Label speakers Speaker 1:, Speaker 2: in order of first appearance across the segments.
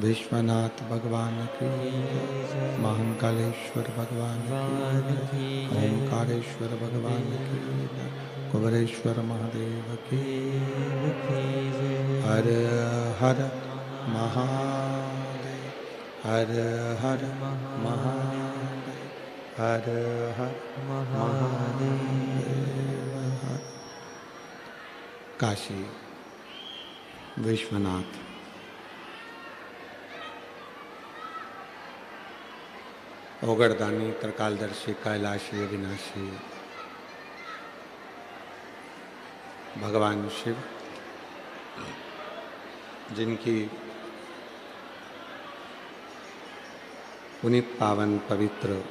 Speaker 1: विश्वनाथ भगवान की, महाकालेश्वर भगवान की, ओंकारेश्वर भगवान की, कुबरेश्वर महादेव की। हर हर महादेव, हर हर महादेव, हर हर महादेव। काशी विश्वनाथ। ओगरदानी, त्रिकालदर्शी, कैलाशी, अविनाशी भगवान शिव, जिनकी पुनीत पावन पवित्र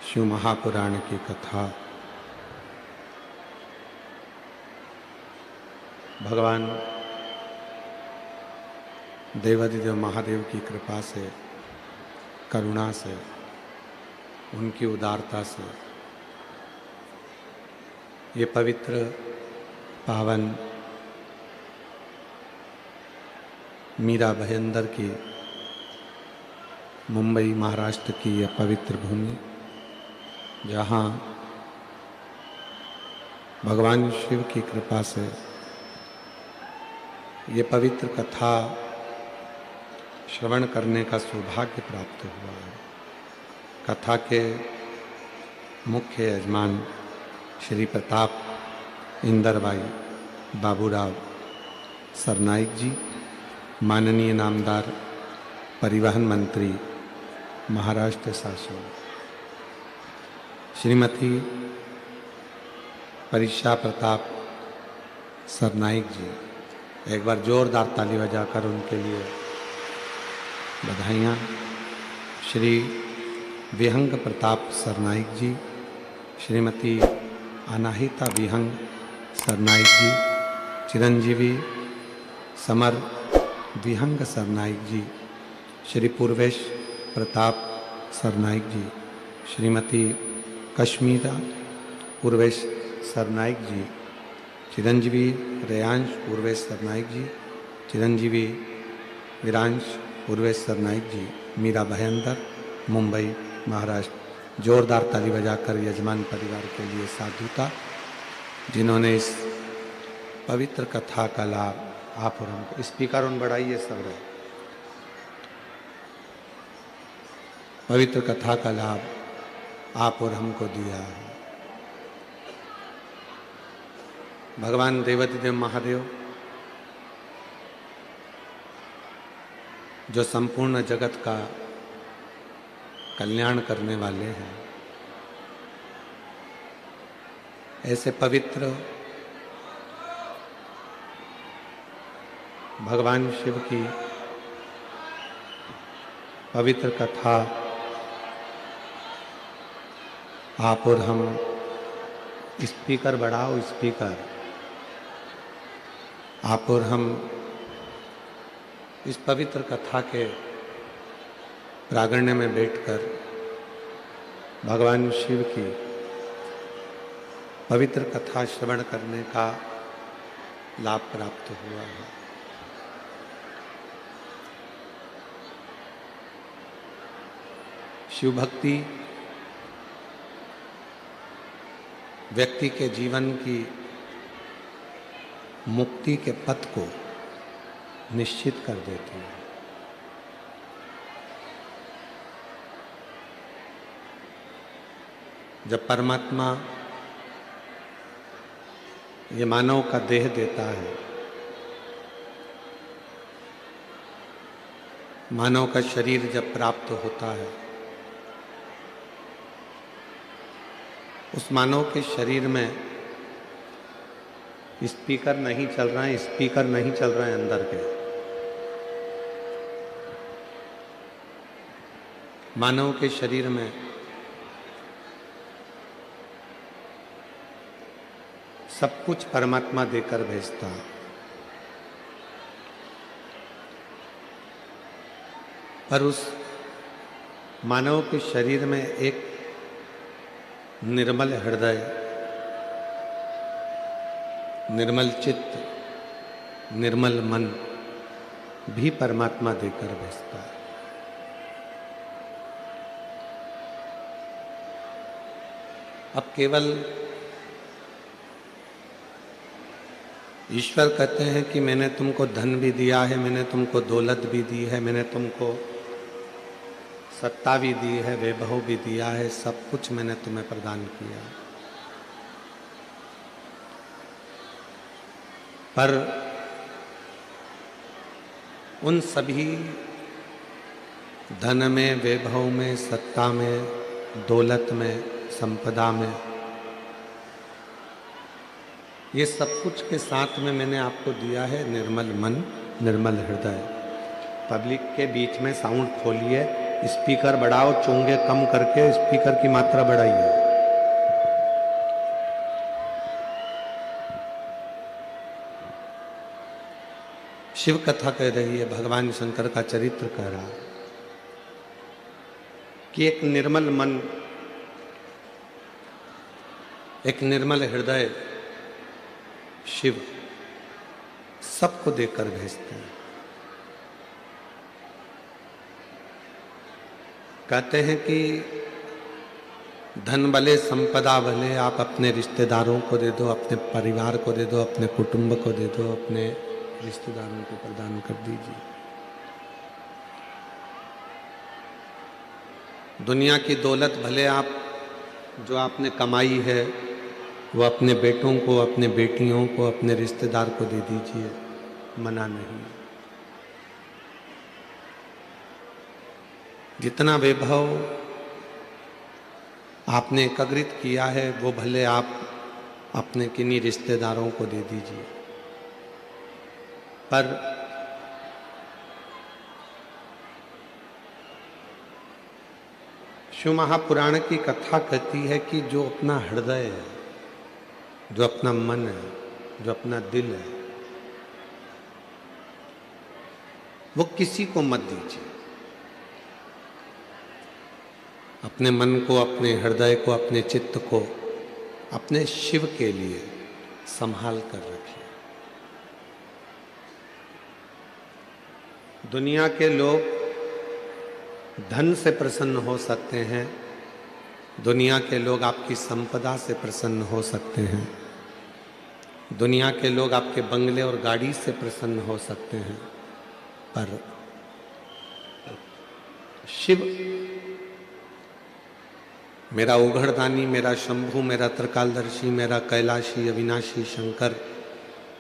Speaker 1: शिव महापुराण की कथा भगवान देवादिदेव महादेव की कृपा से, करुणा से, उनकी उदारता से ये पवित्र पावन मीरा भयंदर की मुंबई महाराष्ट्र की यह पवित्र भूमि, जहाँ भगवान शिव की कृपा से ये पवित्र कथा श्रवण करने का सौभाग्य प्राप्त हुआ है। कथा के मुख्य यजमान श्री प्रताप इंदरबाई बाबूराव सरनाइक जी, माननीय नामदार परिवहन मंत्री महाराष्ट्र शासन, श्रीमती परीक्षा प्रताप सरनाइक जी, एक बार जोरदार ताली बजाकर उनके लिए बधाइयाँ। श्री विहंग प्रताप सरनाइक जी, श्रीमती अनाहिता विहंग सरनाइक जी, चिरंजीवी समर विहंग सरनाइक जी, श्री पूर्वेश प्रताप सरनाइक जी, श्रीमती कश्मीरा पूर्वेश सरनाइक जी, चिरंजीवी रेयांश पूर्वेश सरनाइक जी, चिरंजीवी विरांश पूर्वेश सरनाइक जी, मीरा भयंदर, मुंबई महाराष्ट्र। जोरदार ताली बजाकर यजमान परिवार के लिए साधुता, जिन्होंने इस पवित्र कथा का लाभ आप और हमको, स्पीकर उन बढ़ाइए सब रहे, पवित्र कथा का लाभ आप और हमको दिया है। भगवान देवाधिदेव महादेव जो संपूर्ण जगत का कल्याण करने वाले हैं, ऐसे पवित्र भगवान शिव की पवित्र कथा आप और हम, स्पीकर बढ़ाओ स्पीकर, आप और हम इस पवित्र कथा के प्रांगण में बैठकर भगवान शिव की पवित्र कथा श्रवण करने का लाभ प्राप्त हुआ है। शिव भक्ति व्यक्ति के जीवन की मुक्ति के पथ को निश्चित कर देती है। जब परमात्मा ये मानव का देह देता है, मानव का शरीर जब प्राप्त होता है, उस मानव के शरीर में स्पीकर नहीं चल रहा है, स्पीकर नहीं चल रहा है अंदर के। मानव के शरीर में सब कुछ परमात्मा देकर भेजता है। पर उस मानव के शरीर में एक निर्मल हृदय, निर्मल चित्त, निर्मल मन भी परमात्मा देकर भेजता है। अब केवल ईश्वर कहते हैं कि मैंने तुमको धन भी दिया है, मैंने तुमको दौलत भी दी है, मैंने तुमको सत्ता भी दी है, वैभव भी दिया है, सब कुछ मैंने तुम्हें प्रदान किया। पर उन सभी धन में, वैभव में, सत्ता में, दौलत में, संपदा में, ये सब कुछ के साथ में मैंने आपको दिया है निर्मल मन, निर्मल हृदय। पब्लिक के बीच में साउंड खोलिए, स्पीकर बढ़ाओ, चोंगे कम करके स्पीकर की मात्रा बढ़ाइए। शिव कथा कह रही है, भगवान शंकर का चरित्र कह रहा है कि एक निर्मल मन, एक निर्मल हृदय शिव सबको देकर भेजते हैं। कहते हैं कि धन भले, संपदा भले, आप अपने रिश्तेदारों को दे दो, अपने परिवार को दे दो, अपने कुटुंब को दे दो, अपने रिश्तेदारों को प्रदान कर दीजिए। दुनिया की दौलत भले आप जो आपने कमाई है वो अपने बेटों को, अपने बेटियों को, अपने रिश्तेदार को दे दीजिए, मना नहीं। जितना वैभव आपने एकत्रित किया है वो भले आप अपने किन्हीं रिश्तेदारों को दे दीजिए, पर शिव महापुराण की कथा कहती है कि जो अपना हृदय है, जो अपना मन है, जो अपना दिल है, वो किसी को मत दीजिए। अपने मन को, अपने हृदय को, अपने चित्त को अपने शिव के लिए संभाल कर रखिए। दुनिया के लोग धन से प्रसन्न हो सकते हैं, दुनिया के लोग आपकी संपदा से प्रसन्न हो सकते हैं, दुनिया के लोग आपके बंगले और गाड़ी से प्रसन्न हो सकते हैं, पर शिव मेरा उघड़दानी, मेरा शंभु, मेरा त्रिकालदर्शी, मेरा कैलाशी अविनाशी शंकर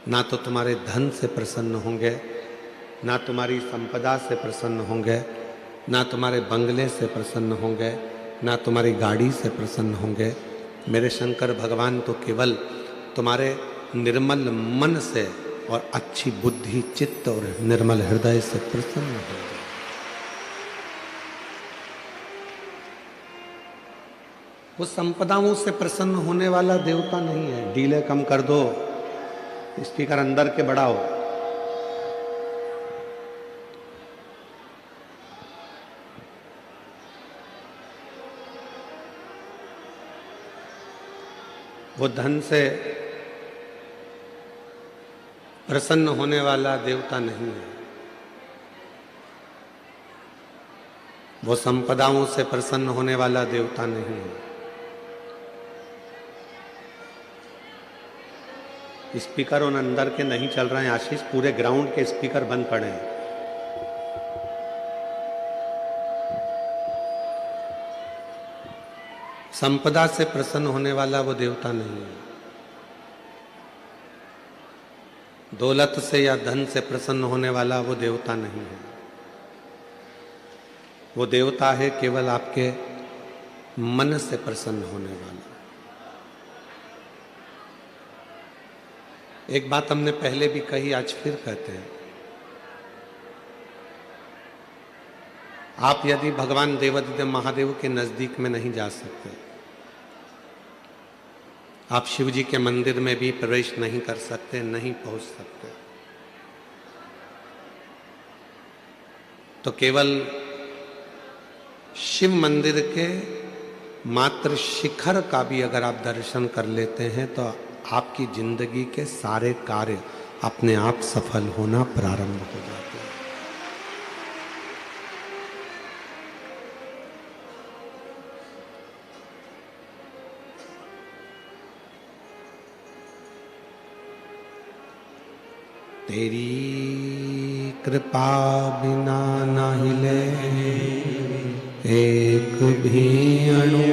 Speaker 1: ना तो तुम्हारे धन से प्रसन्न होंगे, ना तुम्हारी संपदा से प्रसन्न होंगे, ना तुम्हारे बंगले से प्रसन्न होंगे, ना तुम्हारी गाड़ी से प्रसन्न होंगे। मेरे शंकर भगवान तो केवल तुम्हारे निर्मल मन से और अच्छी बुद्धि, चित्त और निर्मल हृदय से प्रसन्न होंगे। वो संपदाओं से प्रसन्न होने वाला देवता नहीं है। डीले कम कर दो, स्पीकर अंदर के बढ़ाओ। वो धन से प्रसन्न होने वाला देवता नहीं है। वो संपदाओं से प्रसन्न होने वाला देवता नहीं है। स्पीकर उन अंदर के नहीं चल रहे हैं आशीष, पूरे ग्राउंड के स्पीकर बंद पड़े हैं। संपदा से प्रसन्न होने वाला वो देवता नहीं है। दौलत से या धन से प्रसन्न होने वाला वो देवता नहीं है। वो देवता है केवल आपके मन से प्रसन्न होने वाला। एक बात हमने पहले भी कही, आज फिर कहते हैं, आप यदि भगवान देवादिदेव महादेव के नजदीक में नहीं जा सकते, आप शिव जी के मंदिर में भी प्रवेश नहीं कर सकते, नहीं पहुंच सकते, तो केवल शिव मंदिर के मात्र शिखर का भी अगर आप दर्शन कर लेते हैं तो आपकी जिंदगी के सारे कार्य अपने आप सफल होना प्रारंभ हो जाते हैं। तेरी कृपा बिना ना हिले एक भी अणु,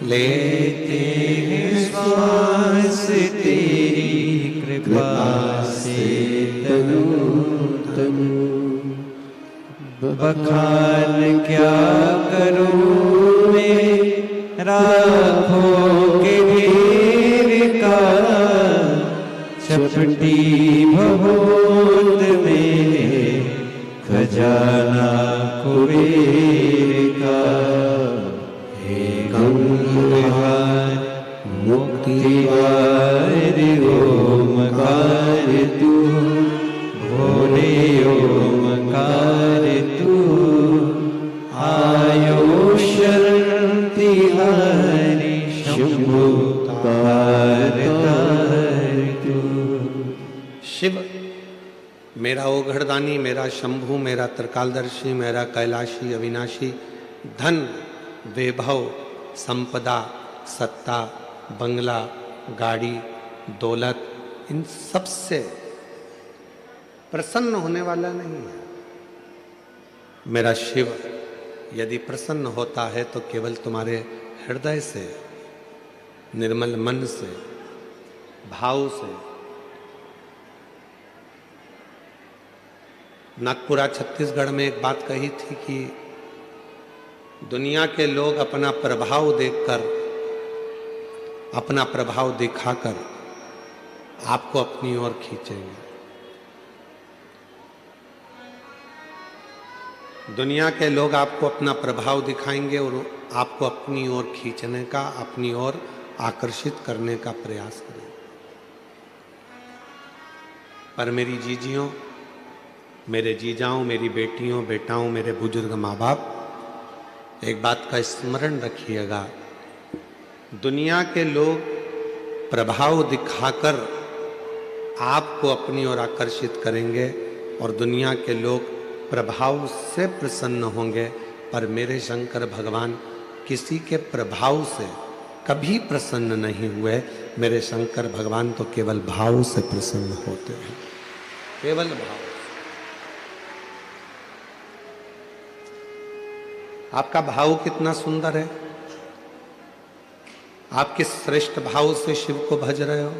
Speaker 1: लेते हैं श्वास तेरी कृपा से तनु तनु।
Speaker 2: बखान क्या करूं मैं राहों के घेर का, चपटी भभूत में खजाना कुबेर का। गंगार मुक्तिवार ओमकार तू, भोले ओमकार तू, आयो शरण तिहारी शंभु तार तार तू।
Speaker 1: शिव मेरा ओघड़दानी, मेरा शंभु, मेरा त्रिकालदर्शी, मेरा कैलाशी अविनाशी, धन, वैभव, संपदा, सत्ता, बंगला, गाड़ी, दौलत, इन सब से प्रसन्न होने वाला नहीं है। मेरा शिव यदि प्रसन्न होता है तो केवल तुम्हारे हृदय से, निर्मल मन से, भाव से। नागपुरा छत्तीसगढ़ में एक बात कही थी कि दुनिया के लोग अपना प्रभाव देखकर, अपना प्रभाव दिखाकर आपको अपनी ओर खींचेंगे। दुनिया के लोग आपको अपना प्रभाव दिखाएंगे और आपको अपनी ओर खींचने का, अपनी ओर आकर्षित करने का प्रयास करेंगे। पर मेरी जीजियों, मेरे जीजाओं, मेरी बेटियों, बेटाओं, मेरे बुजुर्ग माँ बाप, एक बात का स्मरण रखिएगा, दुनिया के लोग प्रभाव दिखाकर आपको अपनी ओर आकर्षित करेंगे और दुनिया के लोग प्रभाव से प्रसन्न होंगे, पर मेरे शंकर भगवान किसी के प्रभाव से कभी प्रसन्न नहीं हुए। मेरे शंकर भगवान तो केवल भाव से प्रसन्न होते हैं, केवल भाव। आपका भाव कितना सुंदर है, आप किस श्रेष्ठ भाव से शिव को भज रहे हो।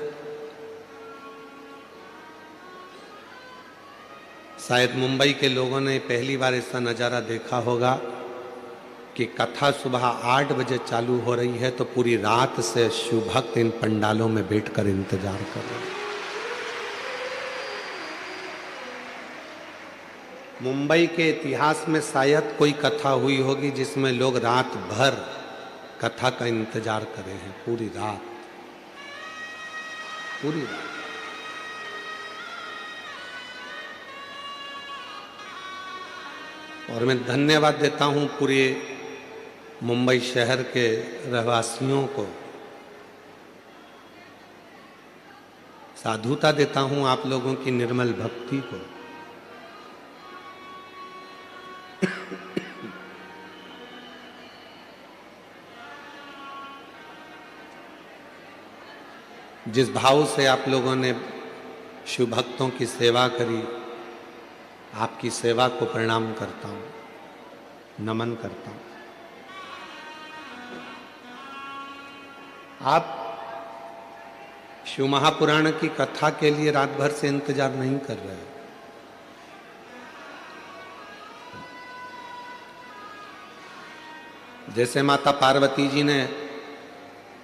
Speaker 1: शायद मुंबई के लोगों ने पहली बार ऐसा नज़ारा देखा होगा कि कथा सुबह 8 बजे चालू हो रही है तो पूरी रात से शिव भक्त इन पंडालों में बैठकर इंतजार कर रहे हैं। मुंबई के इतिहास में शायद कोई कथा हुई होगी जिसमें लोग रात भर कथा का इंतजार करे हैं, पूरी रात, पूरी रात। और मैं धन्यवाद देता हूं पूरे मुंबई शहर के रहवासियों को, साधुता देता हूं आप लोगों की निर्मल भक्ति को। जिस भाव से आप लोगों ने शिव भक्तों की सेवा करी, आपकी सेवा को प्रणाम करता हूं, नमन करता हूं। आप शिव महापुराण की कथा के लिए रात भर से इंतजार नहीं कर रहे। जैसे माता पार्वती जी ने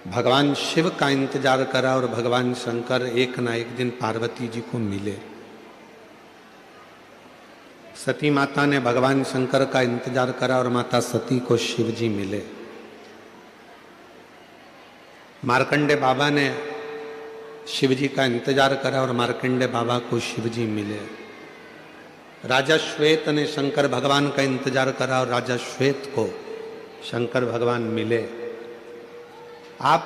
Speaker 1: भगवान शिव का इंतजार करा और भगवान शंकर एक ना एक दिन पार्वती जी को मिले, सती माता ने भगवान शंकर का इंतजार करा और माता सती को शिव जी मिले। मार्कंडे बाबा ने शिव जी का इंतजार करा और मार्कंडे बाबा को शिव जी मिले। राजा श्वेत ने शंकर भगवान का इंतजार करा और राजा श्वेत को शंकर भगवान मिले। आप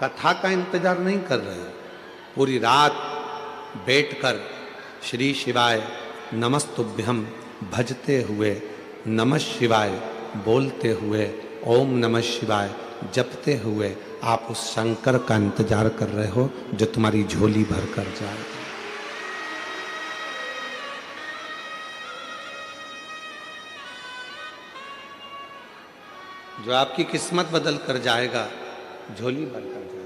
Speaker 1: कथा का इंतजार नहीं कर रहे हो, पूरी रात बैठकर श्री शिवाय नमस्तुभ्यम भजते हुए, नमः शिवाय बोलते हुए, ओम नमः शिवाय जपते हुए आप उस शंकर का इंतजार कर रहे हो जो तुम्हारी झोली भर कर जाए। जो आपकी किस्मत बदल कर जाएगा, झोली भर कर जाएगा।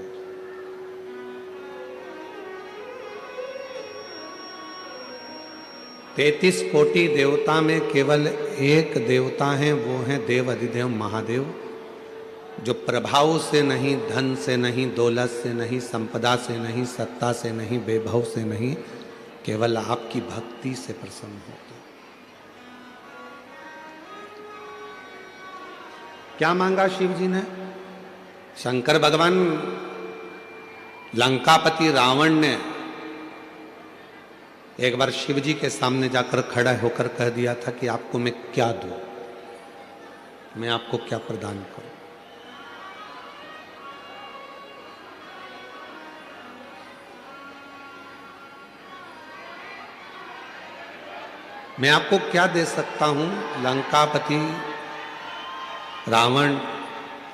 Speaker 1: 33 कोटि देवता में केवल एक देवता हैं, वो हैं देव अधिदेव महादेव, जो प्रभाव से नहीं, धन से नहीं, दौलत से नहीं, संपदा से नहीं, सत्ता से नहीं, वैभव से नहीं, केवल आपकी भक्ति से प्रसन्न होते। क्या मांगा शिव जी ने? शंकर भगवान, लंकापति रावण ने एक बार शिव जी के सामने जाकर खड़ा होकर कह दिया था कि आपको मैं क्या दूं, मैं आपको क्या प्रदान करूं। मैं आपको क्या दे सकता हूं?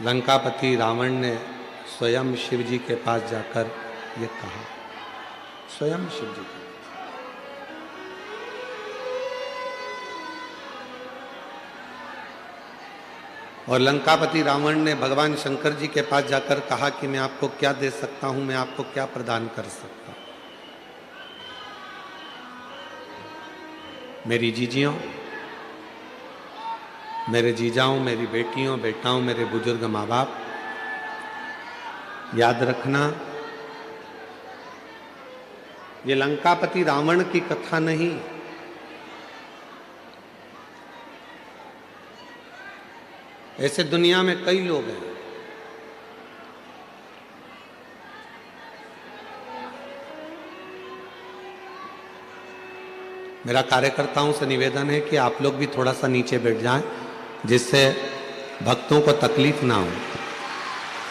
Speaker 1: लंकापति रावण ने स्वयं शिव जी के पास जाकर ये कहा, स्वयं शिव जी के। और लंकापति रावण ने भगवान शंकर जी के पास जाकर कहा कि मैं आपको क्या दे सकता हूं, मैं आपको क्या प्रदान कर सकता हूं। मेरी जीजियों, मेरे जीजाओं, मेरी बेटियों, बेटाओं, मेरे बुजुर्ग माँ बाप, याद रखना, ये लंकापति रावण की कथा नहीं, ऐसे दुनिया में कई लोग हैं। मेरा कार्यकर्ताओं से निवेदन है कि आप लोग भी थोड़ा सा नीचे बैठ जाएं, जिससे भक्तों को तकलीफ ना हो।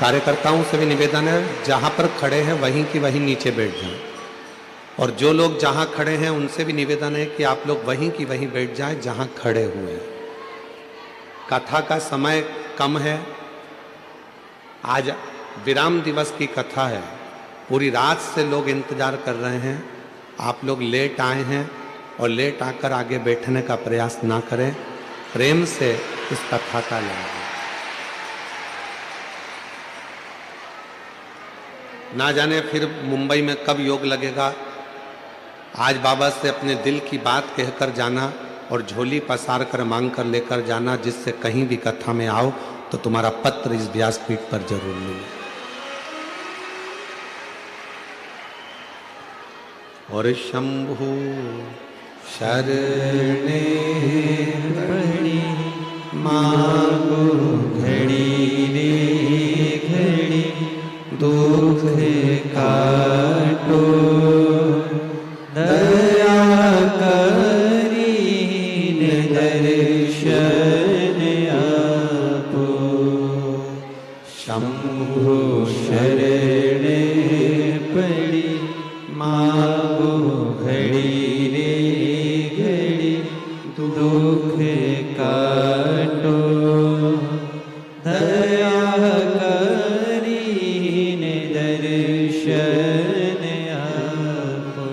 Speaker 1: कार्यकर्ताओं से भी निवेदन है, जहां पर खड़े हैं वहीं की वहीं नीचे बैठ जाएं, और जो लोग जहां खड़े हैं उनसे भी निवेदन है कि आप लोग वहीं की वहीं बैठ जाएं जहां खड़े हुए हैं। कथा का समय कम है, आज विराम दिवस की कथा है, पूरी रात से लोग इंतजार कर रहे हैं। आप लोग लेट आए हैं और लेट आकर आगे बैठने का प्रयास ना करें, प्रेम से इस कथा का लाभ। ना जाने फिर मुंबई में कब योग लगेगा। आज बाबा से अपने दिल की बात कहकर जाना और झोली पसार कर मांग कर लेकर जाना, जिससे कहीं भी कथा में आओ तो तुम्हारा पत्र इस व्यासपीठ पर जरूर मिले। और शंभु शरणे
Speaker 2: पड़ी मांगो घड़ी रे घड़ी, दुख काटो दया करी दर्शन आपो। शंभु शरणे पड़ी मांगो घड़ी रे घड़ी, दुख काटो दया करी दर्शन आपो।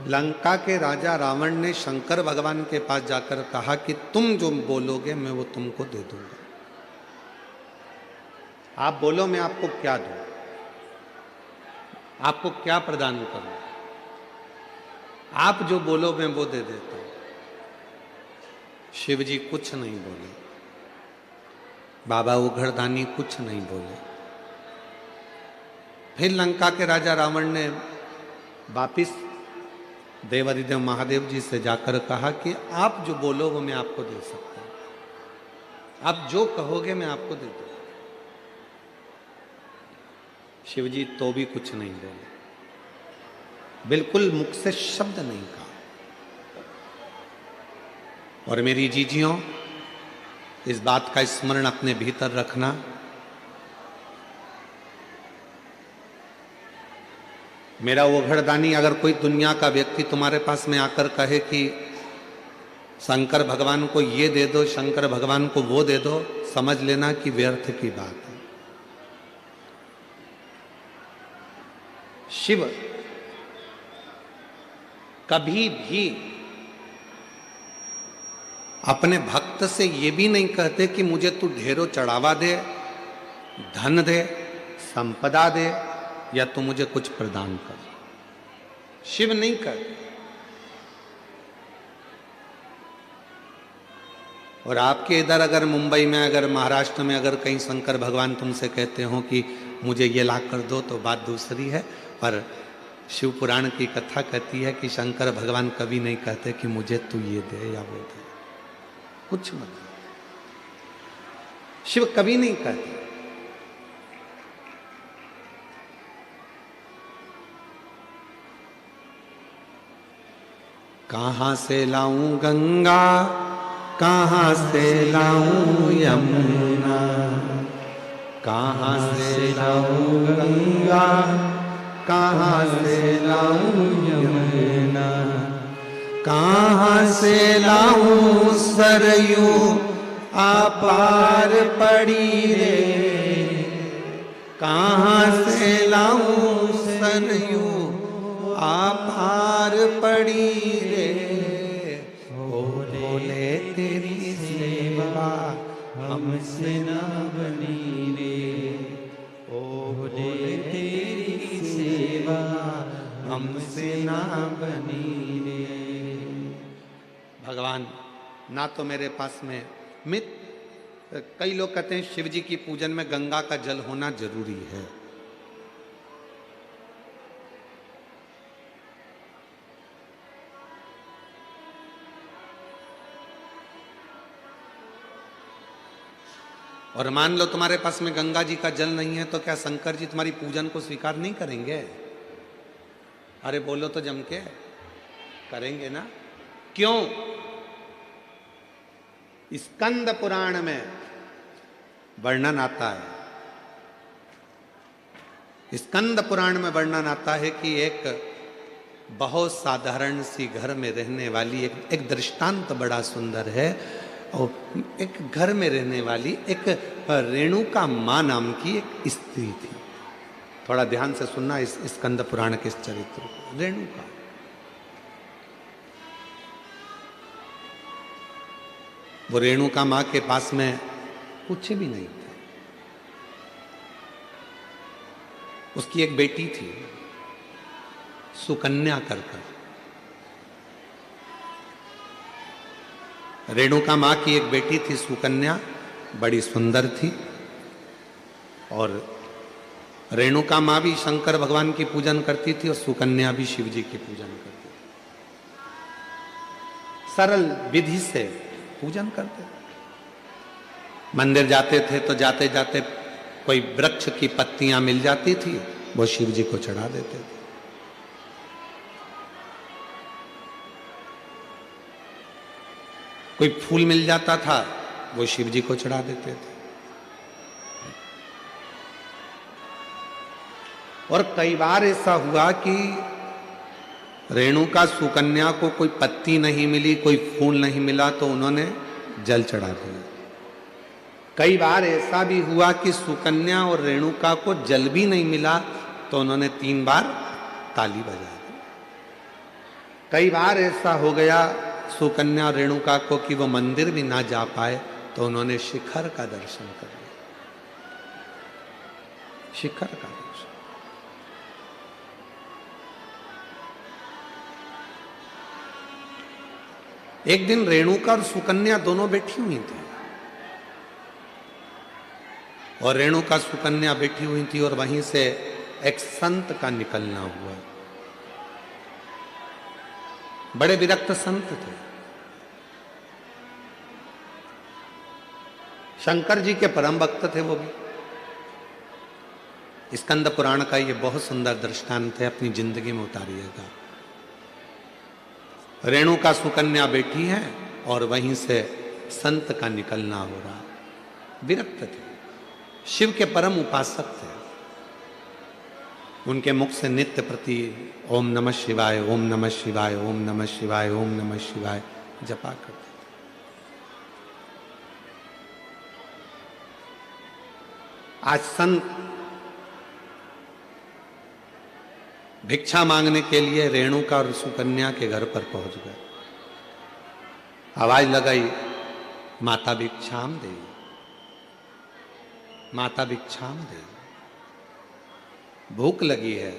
Speaker 1: लंका के राजा रावण ने शंकर भगवान के पास जाकर कहा कि तुम जो बोलोगे मैं वो तुमको दे दूंगा। आप बोलो मैं आपको क्या दूं, आपको क्या प्रदान करूं। आप जो बोलो मैं वो दे देता हूं। शिव जी कुछ नहीं बोले, बाबा उघड़दानी कुछ नहीं बोले। फिर लंका के राजा रावण ने वापिस देवाधिदेव महादेव जी से जाकर कहा कि आप जो बोलो वो मैं आपको दे सकता हूं, आप जो कहोगे मैं आपको दे दूंगा। शिव जी तो भी कुछ नहीं बोले, बिल्कुल मुख से शब्द नहीं कहा। और मेरी जीजियों, इस बात का स्मरण अपने भीतर रखना, मेरा ओघड़दानी अगर कोई दुनिया का व्यक्ति तुम्हारे पास में आकर कहे कि शंकर भगवान को ये दे दो, शंकर भगवान को वो दे दो, समझ लेना कि व्यर्थ की बात है। शिव कभी भी अपने भक्त से ये भी नहीं कहते कि मुझे तू ढेरों चढ़ावा दे, धन दे, संपदा दे, या तू मुझे कुछ प्रदान कर। शिव नहीं कहते। और आपके इधर अगर मुंबई में, अगर महाराष्ट्र में, अगर कहीं शंकर भगवान तुमसे कहते हो कि मुझे ये ला कर दो तो बात दूसरी है, पर शिव पुराण की कथा कहती है कि शंकर भगवान कभी नहीं कहते कि मुझे तू ये दे या वो दे, कुछ मत। शिव कभी नहीं कहते। कहां से लाऊं गंगा, कहां से लाऊं यमुना, कहां से लाऊं गंगा, कहां से लाऊं यमुना, कहां से लाऊं सरयू अपार पड़ी रे, कहां से लाऊं सरयू अपार पड़ी रे। ओ भोले तेरी सेवा हमसे ना बनी रे, ओ भोले तेरी सेवा हमसे ना बनी रे। भगवान ना तो मेरे पास में कई लोग कहते हैं शिव जी की पूजन में गंगा का जल होना जरूरी है। और मान लो तुम्हारे पास में गंगा जी का जल नहीं है तो क्या शंकर जी तुम्हारी पूजन को स्वीकार नहीं करेंगे? अरे बोलो तो जम के, करेंगे ना। क्यों? स्कंद पुराण में वर्णन आता है, स्कंद पुराण में वर्णन आता है कि एक बहुत साधारण सी घर में रहने वाली एक दृष्टांत बड़ा सुंदर है। और एक घर में रहने वाली एक रेणुका मां नाम की एक स्त्री थी। थोड़ा ध्यान से सुनना इस स्कंद पुराण के इस चरित्र को। रेणुका, वो रेणुका मां के पास में कुछ भी नहीं था। उसकी एक बेटी थी सुकन्या कर। रेणुका मां की एक बेटी थी सुकन्या, बड़ी सुंदर थी। और रेणुका मां भी शंकर भगवान की पूजन करती थी और सुकन्या भी शिव जी की पूजन करती थी। सरल विधि से पूजन करते थे। मंदिर जाते थे तो जाते जाते कोई वृक्ष की पत्तियां मिल जाती थी, वो शिव जी को चढ़ा देते थे। कोई फूल मिल जाता था, वो शिव जी को चढ़ा देते थे। और कई बार ऐसा हुआ कि रेणुका सुकन्या को कोई पत्ती नहीं मिली, कोई फूल नहीं मिला, तो उन्होंने जल चढ़ा दिया। कई बार ऐसा भी हुआ कि सुकन्या और रेणुका को जल भी नहीं मिला, तो उन्होंने 3 बार ताली बजा दी। कई बार ऐसा हो गया सुकन्या और रेणुका को कि वो मंदिर भी ना जा पाए, तो उन्होंने शिखर का दर्शन कर लिया। शिखर का दर्शन। एक दिन रेणुका और सुकन्या दोनों बैठी हुई थी, और रेणुका सुकन्या बैठी हुई थी और वहीं से एक संत का निकलना हुआ। बड़े विरक्त संत थे, शंकर जी के परम भक्त थे वो भी। स्कंद पुराण का ये बहुत सुंदर दृष्टांत है, अपनी जिंदगी में उतारिएगा। रेणुका सुकन्या बैठी है और वहीं से संत का निकलना हो रहा। विरक्त थे, शिव के परम उपासक थे। उनके मुख से नित्य प्रति ओम नमः शिवाय, ओम नमः शिवाय, ओम नमः शिवाय, ओम नमः शिवाय जपा करते थे। आज संत भिक्षा मांगने के लिए रेणुका और सुकन्या के घर पर पहुंच गए। आवाज लगाई, माता भिक्षाम दे, माता भिक्षाम दे, भूख लगी है,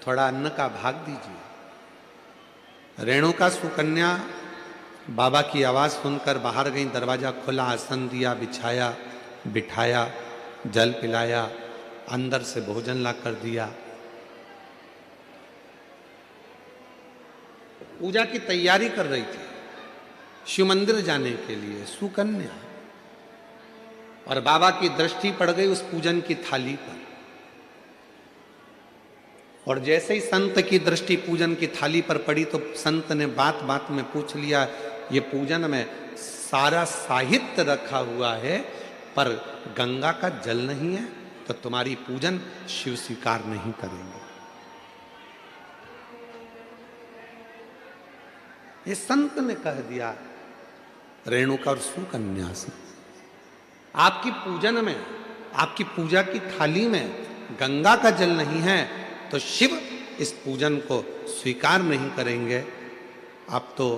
Speaker 1: थोड़ा अन्न का भाग दीजिए। रेणुका सुकन्या बाबा की आवाज सुनकर बाहर गई। दरवाजा खुला, आसन दिया, बिछाया, बिठाया, जल पिलाया, अंदर से भोजन ला कर दिया। पूजा की तैयारी कर रही थी शिव मंदिर जाने के लिए सुकन्या, और बाबा की दृष्टि पड़ गई उस पूजन की थाली पर। और जैसे ही संत की दृष्टि पूजन की थाली पर पड़ी तो संत ने बात बात में पूछ लिया, ये पूजन में सारा साहित्य रखा हुआ है पर गंगा का जल नहीं है, तो तुम्हारी पूजन शिव स्वीकार नहीं करेंगे। ये संत ने कह दिया रेणुका और सुकन्या से, आपकी पूजन में, आपकी पूजा की थाली में गंगा का जल नहीं है तो शिव इस पूजन को स्वीकार नहीं करेंगे। आप तो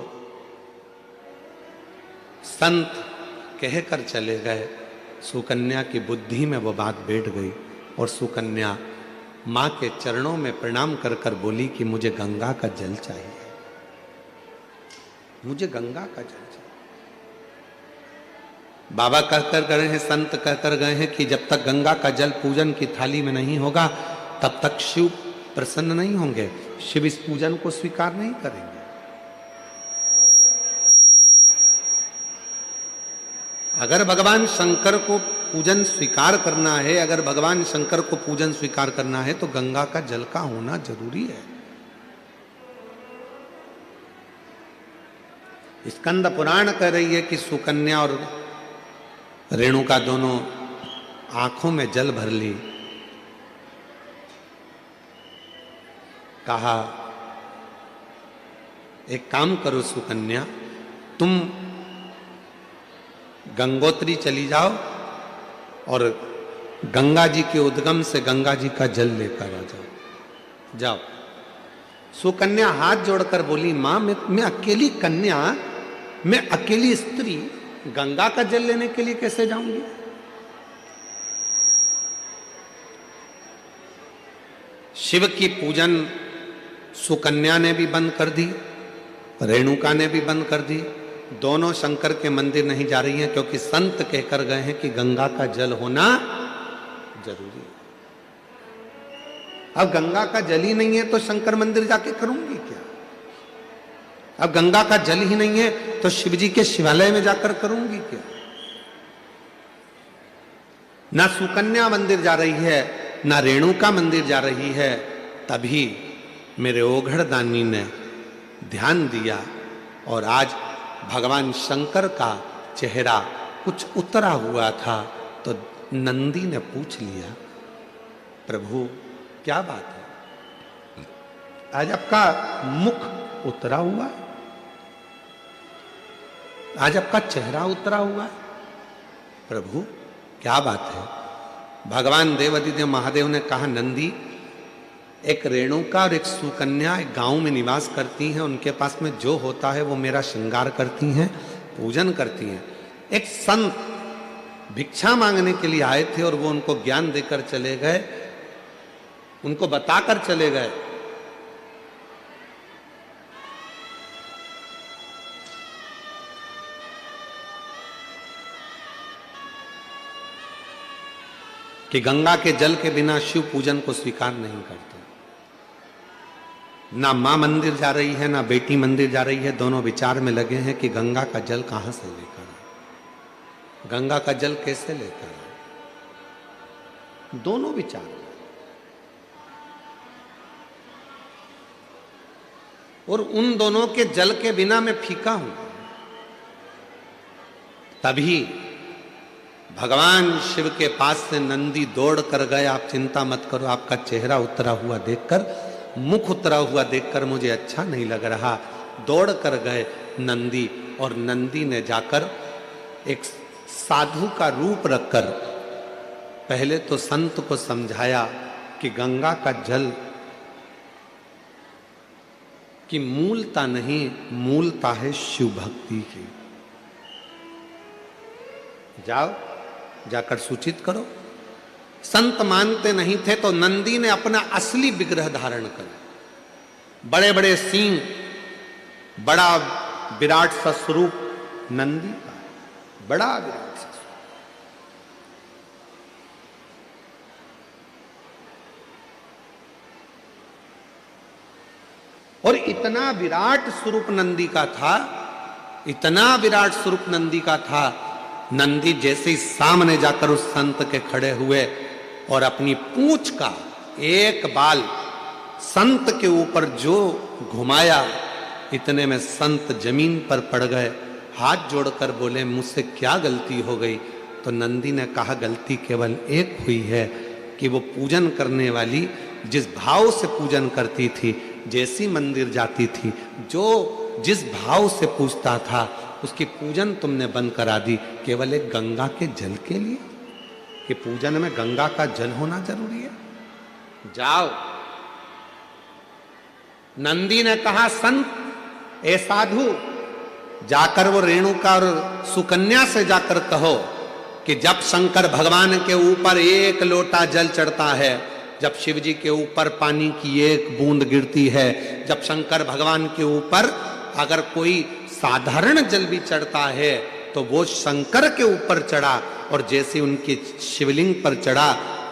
Speaker 1: संत कहकर चले गए। सुकन्या की बुद्धि में वो बात बैठ गई और सुकन्या मां के चरणों में प्रणाम कर कर बोली कि मुझे गंगा का जल चाहिए, मुझे गंगा का जल चाहिए। बाबा कहकर गए हैं, संत कहकर गए हैं कि जब तक गंगा का जल पूजन की थाली में नहीं होगा तब तक शिव प्रसन्न नहीं होंगे, शिव इस पूजन को स्वीकार नहीं करेंगे। अगर भगवान शंकर को पूजन स्वीकार करना है, अगर भगवान शंकर को पूजन स्वीकार करना है तो गंगा का जल का होना जरूरी है। स्कंद पुराण कह रही है कि सुकन्या और रेणुका दोनों आंखों में जल भर ली। कहा एक काम करो सुकन्या, तुम गंगोत्री चली जाओ और गंगा जी के उद्गम से गंगा जी का जल लेकर आ जाओ। जाओ। सुकन्या हाथ जोड़कर बोली, मां मैं अकेली कन्या, मैं अकेली स्त्री गंगा का जल लेने के लिए कैसे जाऊंगी? शिव की पूजन सुकन्या ने भी बंद कर दी, रेणुका ने भी बंद कर दी। दोनों शंकर के मंदिर नहीं जा रही हैं, क्योंकि संत कहकर गए हैं कि गंगा का जल होना जरूरी है। अब गंगा का जल ही नहीं है तो शंकर मंदिर जाके करूंगी क्या? अब गंगा का जल ही नहीं है तो शिव जी के शिवालय में जाकर करूंगी क्या? ना सुकन्या मंदिर जा रही है, ना रेणुका मंदिर जा रही है। तभी मेरे ओघड़ दानी ने ध्यान दिया और आज भगवान शंकर का चेहरा कुछ उतरा हुआ था, तो नंदी ने पूछ लिया, प्रभु क्या बात है, आज आपका मुख उतरा हुआ है, आज आपका चेहरा उतरा हुआ है, प्रभु क्या बात है? भगवान देवादिदेव महादेव ने कहा, नंदी, एक रेणुका और एक सुकन्या एक गांव में निवास करती हैं, उनके पास में जो होता है वो मेरा श्रृंगार करती हैं, पूजन करती हैं। एक संत भिक्षा मांगने के लिए आए थे और वो उनको ज्ञान देकर चले गए, उनको बताकर चले गए कि गंगा के जल के बिना शिव पूजन को स्वीकार नहीं करते। ना मां मंदिर जा रही है, ना बेटी मंदिर जा रही है, दोनों विचार में लगे हैं कि गंगा का जल कहां से लेकर आए, गंगा का जल कैसे लेकर आए, दोनों विचार में। और उन दोनों के जल के बिना मैं फीका हूं। तभी भगवान शिव के पास से नंदी दौड़ कर गए, आप चिंता मत करो, आपका चेहरा उतरा हुआ देखकर, मुख उतरा हुआ देखकर मुझे अच्छा नहीं लग रहा। दौड़ कर गए नंदी, और नंदी ने जाकर एक साधु का रूप रखकर पहले तो संत को समझाया कि गंगा का जल की मूलता नहीं, मूलता है शिव भक्ति की। जाओ, जाकर सूचित करो। संत मानते नहीं थे तो नंदी ने अपना असली विग्रह धारण कर, बड़े बड़े सींग, बड़ा विराट सा स्वरूप नंदी का, बड़ा विराट सा स्वरूप। और इतना विराट स्वरूप नंदी का था, इतना विराट स्वरूप नंदी का था, नंदी जैसे ही सामने जाकर उस संत के खड़े हुए और अपनी पूंछ का एक बाल संत के ऊपर जो घुमाया, इतने में संत जमीन पर पड़ गए, हाथ जोड़कर बोले, मुझसे क्या गलती हो गई? तो नंदी ने कहा, गलती केवल एक हुई है कि वो पूजन करने वाली जिस भाव से पूजन करती थी, जैसी मंदिर जाती थी, जो जिस भाव से पूजता था, उसकी पूजन तुमने बंद करा दी, केवल एक गंगा के जल के लिए, कि पूजन में गंगा का जल होना जरूरी है। जाओ। नंदी ने कहा, संत, ए साधु, जाकर वो रेणुका और सुकन्या से जाकर कहो कि जब शंकर भगवान के ऊपर एक लोटा जल चढ़ता है, जब शिव जी के ऊपर पानी की एक बूंद गिरती है, जब शंकर भगवान के ऊपर अगर कोई साधारण जल भी चढ़ता है तो वो शंकर के ऊपर चढ़ा, और जैसे उनके शिवलिंग पर चढ़ा,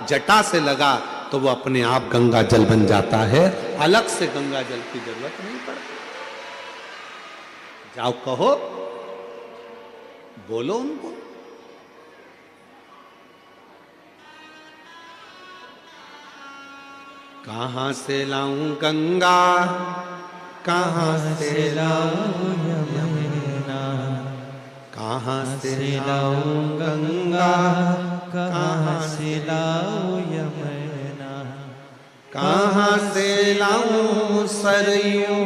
Speaker 1: जटा से लगा, तो वो अपने आप गंगा जल बन जाता है, अलग से गंगा जल की जरूरत नहीं पड़ती। जाओ कहो, बोलो उनको। कहां से लाऊं गंगा, कहां से लाऊं यमुना, कहाँ से
Speaker 2: से लाऊं गंगा, कहाँ से लाऊं यमुना,
Speaker 1: कहाँ से लाऊं सरयू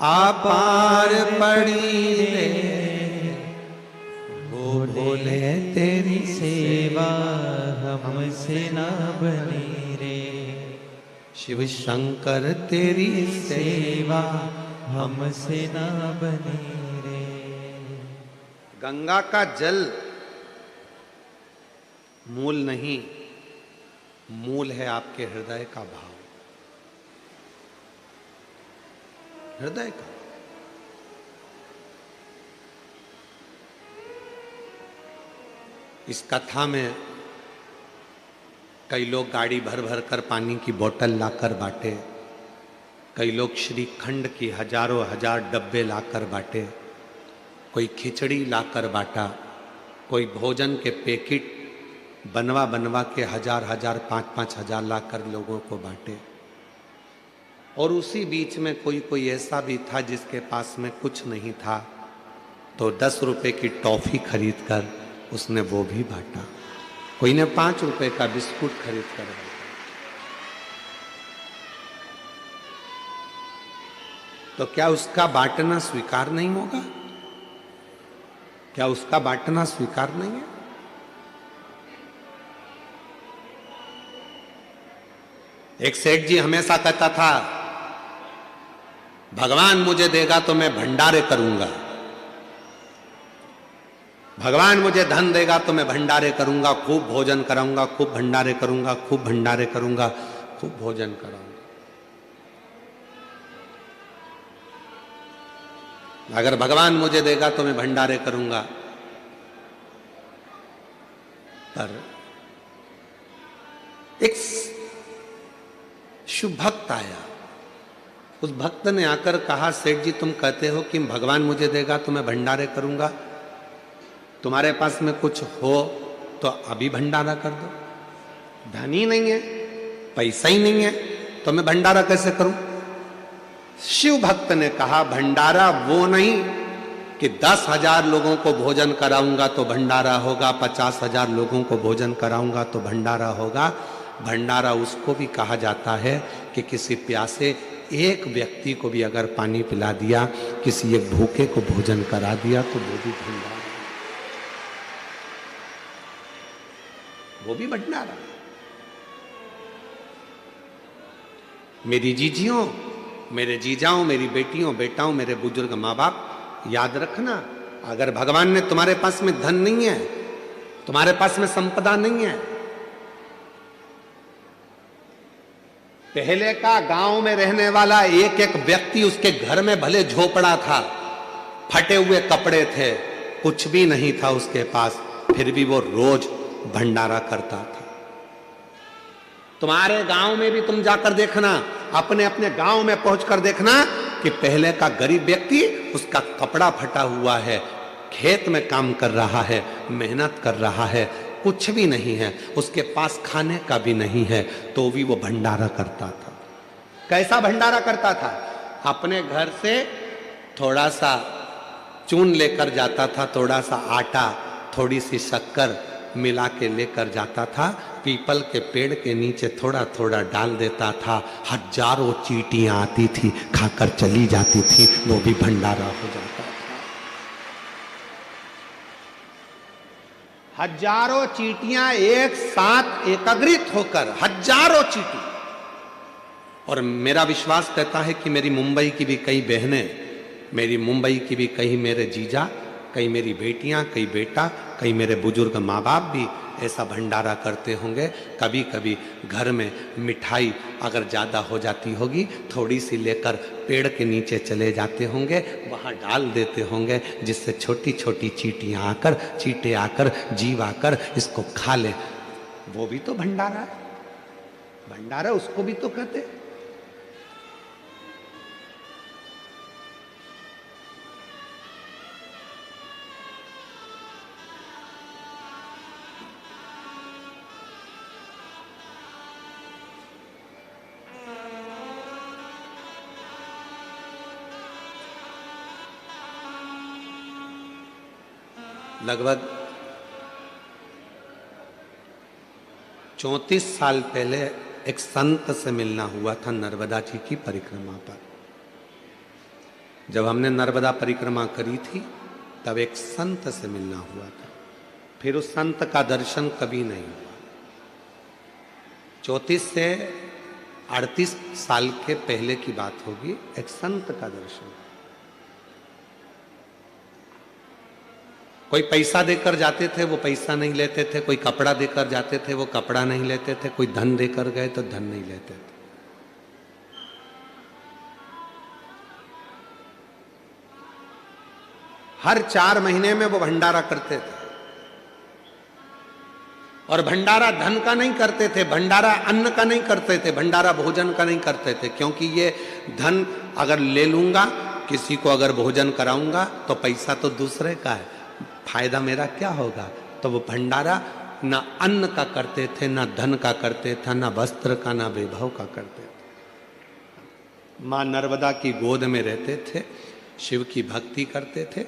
Speaker 1: आपार पड़ी रे। वो भोले तेरी
Speaker 2: सेवा हमसे ना बनी रे।
Speaker 1: शिव शंकर तेरी
Speaker 2: सेवा हमसे ना बनी रे।
Speaker 1: गंगा का जल मूल नहीं, मूल है आपके हृदय का भाव, हृदय का। इस कथा में कई लोग गाड़ी भर भर कर पानी की बोतल लाकर बांटे, कई लोग श्रीखंड की हजारों हजार डब्बे लाकर बांटे, कोई खिचड़ी लाकर बांटा, कोई भोजन के पैकेट बनवा बनवा के हजार हजार 5-5 हजार लाकर लोगों को बांटे। और उसी बीच में कोई कोई ऐसा भी था जिसके पास में कुछ नहीं था, तो 10 रुपए की टॉफी खरीद कर उसने वो भी बांटा। कोई ने 5 रुपए का बिस्कुट खरीद कर बांटा। तो क्या उसका बांटना स्वीकार नहीं होगा? क्या उसका बांटना स्वीकार नहीं है? एक सेठ जी हमेशा कहता था, भगवान मुझे देगा तो मैं भंडारे करूंगा, भगवान मुझे धन देगा तो मैं भंडारे करूंगा, खूब भोजन कराऊंगा, खूब भंडारे करूंगा, खूब भंडारे करूंगा, खूब भोजन कराऊंगा। अगर भगवान मुझे देगा तो मैं भंडारे करूंगा। पर एक शुभ भक्त आया, उस भक्त ने आकर कहा, सेठ जी तुम कहते हो कि भगवान मुझे देगा तो मैं भंडारे करूंगा, तुम्हारे पास में कुछ हो तो अभी भंडारा कर दो। धन ही नहीं है, पैसा ही नहीं है, तो मैं भंडारा कैसे करूं? शिव भक्त ने कहा, भंडारा वो नहीं कि 10,000 लोगों को भोजन कराऊंगा तो भंडारा होगा, 50,000 लोगों को भोजन कराऊंगा तो भंडारा होगा। भंडारा उसको भी कहा जाता है कि किसी प्यासे एक व्यक्ति को भी अगर पानी पिला दिया, किसी एक भूखे को भोजन करा दिया तो वो भी भंडारा, वो भी भंडारा। मेरी जीजियों, मेरे जीजाओं, मेरी बेटियों, बेटाओं, मेरे बुजुर्ग माँ बाप, याद रखना, अगर भगवान ने तुम्हारे पास में धन नहीं है, तुम्हारे पास में संपदा नहीं है, पहले का गांव में रहने वाला एक एक व्यक्ति, उसके घर में भले झोपड़ा था, फटे हुए कपड़े थे, कुछ भी नहीं था उसके पास, फिर भी वो रोज भंडारा करता था। तुम्हारे गांव में भी तुम जाकर देखना, अपने अपने गांव में पहुंचकर देखना कि पहले का गरीब व्यक्ति, उसका कपड़ा फटा हुआ है, खेत में काम कर रहा है, मेहनत कर रहा है, कुछ भी नहीं है, उसके पास खाने का भी नहीं है, तो भी वो भंडारा करता था। कैसा भंडारा करता था? अपने घर से थोड़ा सा चून लेकर जाता था, थोड़ा सा आटा, थोड़ी सी शक्कर मिला के लेकर जाता था, पीपल के पेड़ के नीचे थोड़ा थोड़ा डाल देता था, हजारों चींटियां आती थी, खाकर चली जाती थी, वो भी भंडारा हो जाता था। हजारों चींटियां एक साथ एकत्रित होकर, हजारों चींटी। और मेरा विश्वास कहता है कि मेरी मुंबई की भी कई बहनें, मेरी मुंबई की भी कई मेरे जीजा, कई मेरी बेटियां, कई बेटा, कई मेरे बुजुर्ग माँ बाप भी ऐसा भंडारा करते होंगे। कभी कभी घर में मिठाई अगर ज़्यादा हो जाती होगी, थोड़ी सी लेकर पेड़ के नीचे चले जाते होंगे, वहाँ डाल देते होंगे, जिससे छोटी छोटी चींटियाँ आकर, चींटे आकर, जीव आकर इसको खा ले। वो भी तो भंडारा है, भंडारा उसको भी तो कहते। लगभग 34 साल पहले एक संत से मिलना हुआ था नर्मदा जी की परिक्रमा पर। जब हमने नर्मदा परिक्रमा करी थी तब एक संत से मिलना हुआ था, फिर उस संत का दर्शन कभी नहीं हुआ। 34 से 38 साल के पहले की बात होगी, एक संत का दर्शन। कोई पैसा देकर जाते थे वो पैसा नहीं लेते थे, कोई कपड़ा देकर जाते थे वो कपड़ा नहीं लेते थे, कोई धन देकर गए तो धन नहीं लेते थे। हर 4 महीने में वो भंडारा करते थे, और भंडारा धन का नहीं करते थे, भंडारा अन्न का नहीं करते थे, भंडारा भोजन का नहीं करते थे, क्योंकि ये धन अगर ले लूंगा, किसी को अगर भोजन कराऊंगा तो पैसा तो दूसरे का है, फायदा मेरा क्या होगा। तो वो भंडारा ना अन्न का करते थे, ना धन का करते थे, ना वस्त्र का, ना वैभव का करते थे। मां नर्मदा की गोद में रहते थे, शिव की भक्ति करते थे।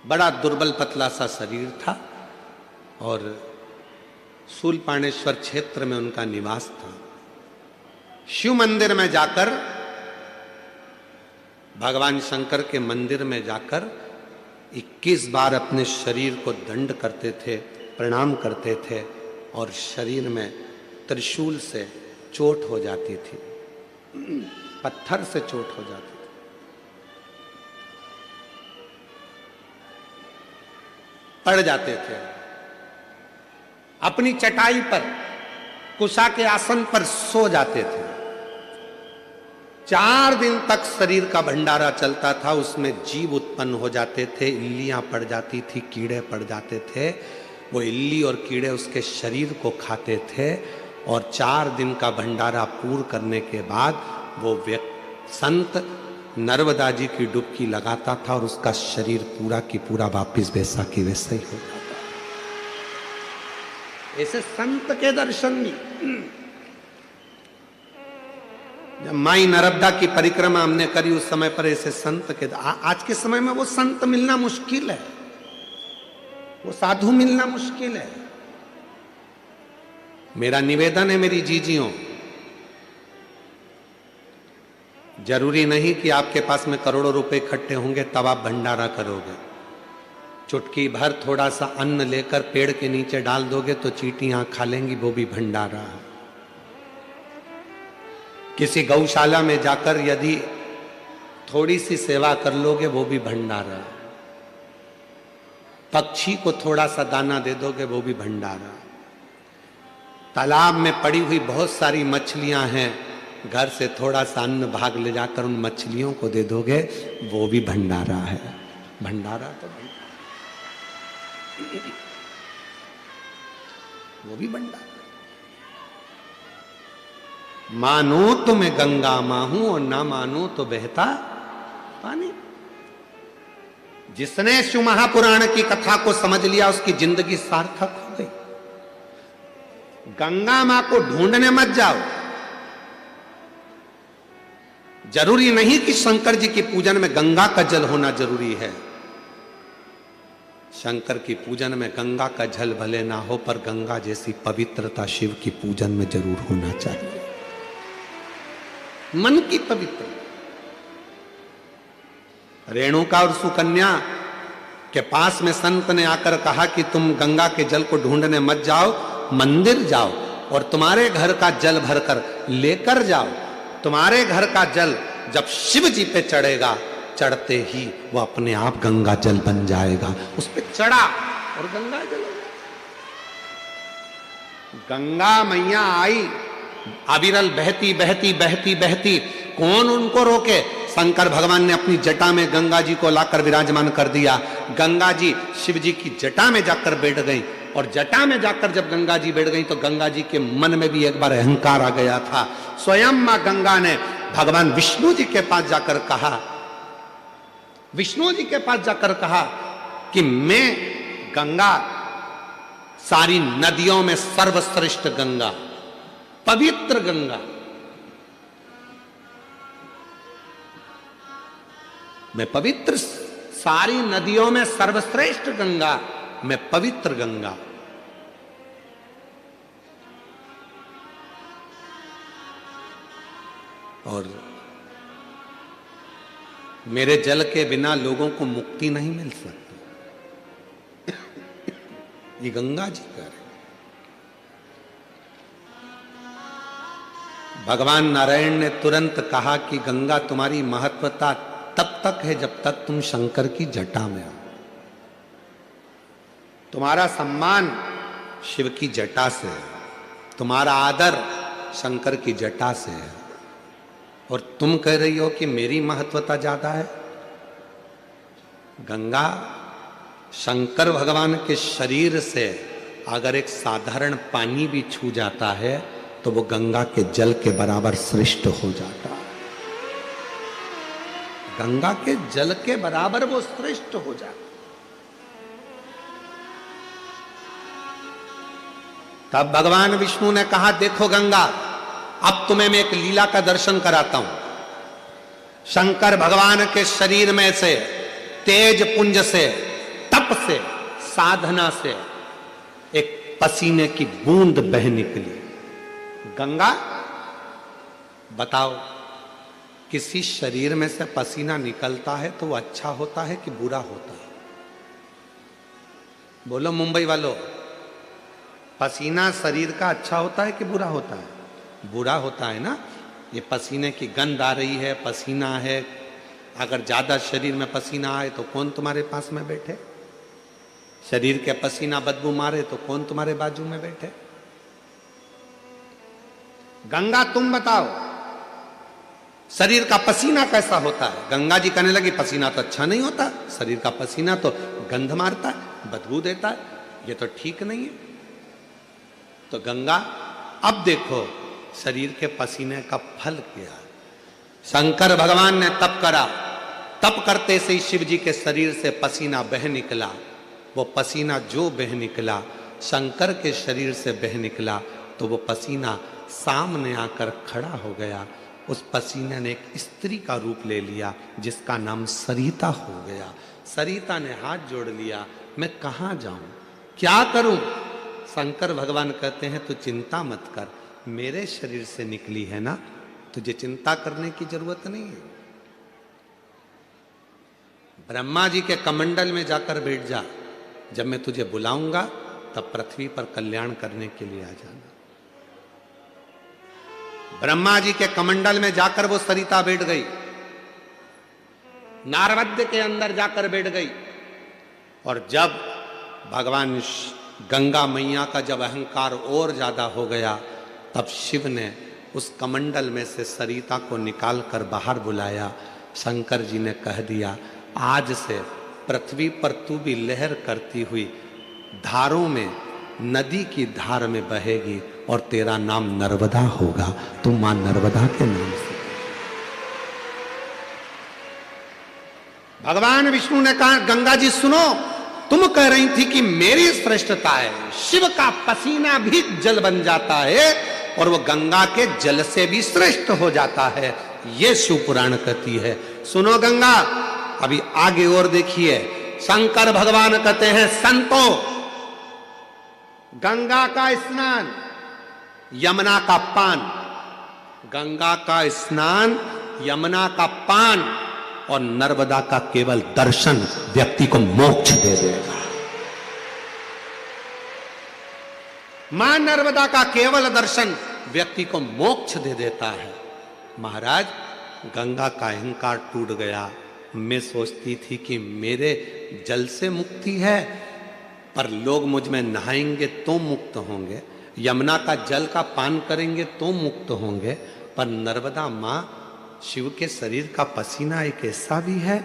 Speaker 1: बड़ा दुर्बल पतला सा शरीर था और शूलपाणेश्वर क्षेत्र में उनका निवास था। शिव मंदिर में जाकर, भगवान शंकर के मंदिर में जाकर 21 बार अपने शरीर को दंड करते थे, प्रणाम करते थे, और शरीर में त्रिशूल से चोट हो जाती थी, पत्थर से चोट हो जाती थी। पड़ जाते थे, अपनी चटाई पर, कुशा के आसन पर सो जाते थे। 4 दिन तक शरीर का भंडारा चलता था, उसमें जीव उत्पन्न हो जाते थे, इल्लियां पड़ जाती थी, कीड़े पड़ जाते थे। वो इल्ली और कीड़े उसके शरीर को खाते थे, और 4 दिन का भंडारा पूर्ण करने के बाद वो संत नर्मदा जी की डुबकी लगाता था और उसका शरीर पूरा की पूरा वापिस वैसा की वैसा ही हो जाता। ऐसे संत के दर्शन भी। जब माई नर्मदा की परिक्रमा हमने करी उस समय पर ऐसे संत के, आज के समय में वो संत मिलना मुश्किल है, वो साधु मिलना मुश्किल है। मेरा निवेदन है मेरी जीजियों, जरूरी नहीं कि आपके पास में करोड़ों रुपए इकट्ठे होंगे तब आप भंडारा करोगे। चुटकी भर थोड़ा सा अन्न लेकर पेड़ के नीचे डाल दोगे तो चींटियां खा लेंगी, वो भी भंडारा है। किसी गौशाला में जाकर यदि थोड़ी सी सेवा कर लोगे वो भी भंडारा है। पक्षी को थोड़ा सा दाना दे दोगे वो भी भंडारा है। तालाब में पड़ी हुई बहुत सारी मछलियां हैं, घर से थोड़ा सा अन्न भाग ले जाकर उन मछलियों को दे दोगे वो भी भंडारा है। भंडारा तो वो भी भंडारा। मानो तो मैं गंगा मां हूं और ना मानो तो बहता पानी। जिसने शिव महापुराण की कथा को समझ लिया उसकी जिंदगी सार्थक हो गई। गंगा मां को ढूंढने मत जाओ। जरूरी नहीं कि शंकर जी की पूजन में गंगा का जल होना जरूरी है। शंकर की पूजन में गंगा का जल भले ना हो, पर गंगा जैसी पवित्रता शिव की पूजन में जरूर होना चाहिए। मन की पवित्रता। रेणुका और सुकन्या के पास में संत ने आकर कहा कि तुम गंगा के जल को ढूंढने मत जाओ, मंदिर जाओ और तुम्हारे घर का जल भरकर लेकर जाओ। तुम्हारे घर का जल जब शिव जी पे चढ़ेगा, चढ़ते ही वो अपने आप गंगा जल बन जाएगा। उस पे चढ़ा और गंगा जल हो गया। गंगा मैया आई, अविरल बहती बहती बहती बहती। कौन उनको रोके? शंकर भगवान ने अपनी जटा में गंगा जी को लाकर विराजमान कर दिया। गंगा जी शिव जी की जटा में जाकर बैठ गई, और जटा में जाकर जब गंगा जी बैठ गई तो गंगा जी के मन में भी एक बार अहंकार आ गया था। स्वयं मां गंगा ने भगवान विष्णु जी के पास जाकर कहा, विष्णु जी के पास जाकर कहा कि मैं गंगा, सारी नदियों में सर्वश्रेष्ठ गंगा, पवित्र गंगा, मैं पवित्र सारी नदियों में सर्वश्रेष्ठ गंगा, मैं पवित्र गंगा। और मेरे जल के बिना लोगों को मुक्ति नहीं मिल सकती। ये गंगा जी कह रहे। भगवान नारायण ने तुरंत कहा कि गंगा तुम्हारी महत्वता तब तक है जब तक तुम शंकर की जटा में हो। तुम्हारा सम्मान शिव की जटा से है, तुम्हारा आदर शंकर की जटा से है, और तुम कह रही हो कि मेरी महत्वता ज्यादा है। गंगा शंकर भगवान के शरीर से अगर एक साधारण पानी भी छू जाता है तो वो गंगा के जल के बराबर श्रेष्ठ हो जाता है। गंगा के जल के बराबर वो श्रेष्ठ हो जाता। तब भगवान विष्णु ने कहा, देखो गंगा, अब तुम्हें मैं एक लीला का दर्शन कराता हूं। शंकर भगवान के शरीर में से तेज पुंज से, तप से, साधना से एक पसीने की बूंद बह निकली। गंगा, बताओ, किसी शरीर में से पसीना निकलता है तो वो अच्छा होता है कि बुरा होता है? बोलो मुंबई वालों, पसीना शरीर का अच्छा होता है कि बुरा होता है? बुरा होता है ना। ये पसीने की गंध आ रही है, पसीना है, अगर ज्यादा शरीर में पसीना आए तो कौन तुम्हारे पास में बैठे? शरीर के पसीना बदबू मारे तो कौन तुम्हारे बाजू में बैठे? गंगा तुम बताओ, शरीर का पसीना कैसा होता है? गंगा जी कहने लगी, पसीना तो अच्छा नहीं होता, शरीर का पसीना तो गंध मारता है, बदबू देता है, ये तो ठीक नहीं है। तो गंगा, अब देखो शरीर के पसीने का फल क्या है। शंकर भगवान ने तप करा, तप करते से ही शिव जी के शरीर से पसीना बह निकला। वो पसीना जो बह निकला, शंकर के शरीर से बह निकला, तो वो पसीना सामने आकर खड़ा हो गया। उस पसीने ने एक स्त्री का रूप ले लिया जिसका नाम सरिता हो गया। सरिता ने हाथ जोड़ लिया, मैं कहाँ जाऊं, क्या करूं? शंकर भगवान कहते हैं, तू चिंता मत कर, मेरे शरीर से निकली है ना, तुझे चिंता करने की जरूरत नहीं है। ब्रह्मा जी के कमंडल में जाकर बैठ जा, जब मैं तुझे बुलाऊंगा तब पृथ्वी पर कल्याण करने के लिए आ जाना। ब्रह्मा जी के कमंडल में जाकर वो सरिता बैठ गई, नारवद्य के अंदर जाकर बैठ गई। और जब भगवान गंगा मैया का जब अहंकार और ज्यादा हो गया, तब शिव ने उस कमंडल में से सरिता को निकाल कर बाहर बुलाया। शंकर जी ने कह दिया, आज से पृथ्वी पर तू भी लहर करती हुई धारों में, नदी की धार में बहेगी और तेरा नाम नर्मदा होगा। तू मां नर्मदा के नाम से। भगवान विष्णु ने कहा, गंगा जी सुनो, तुम कह रही थी कि मेरी श्रेष्ठता है, शिव का पसीना भी जल बन जाता है और वो गंगा के जल से भी श्रेष्ठ हो जाता है, ये शिव पुराण कहती है। सुनो गंगा, अभी आगे और देखिए। शंकर भगवान कहते हैं, संतो, गंगा का स्नान, यमुना का पान, गंगा का स्नान, यमुना का पान और नर्मदा का केवल दर्शन व्यक्ति को मोक्ष दे देगा। मां नर्मदा का केवल दर्शन व्यक्ति को मोक्ष दे देता है। महाराज, गंगा का अहंकार टूट गया। मैं सोचती थी कि मेरे जल से मुक्ति है, पर लोग मुझ में नहाएंगे तो मुक्त होंगे, यमुना का जल का पान करेंगे तो मुक्त होंगे, पर नर्मदा मां, शिव के शरीर का पसीना एक ऐसा भी है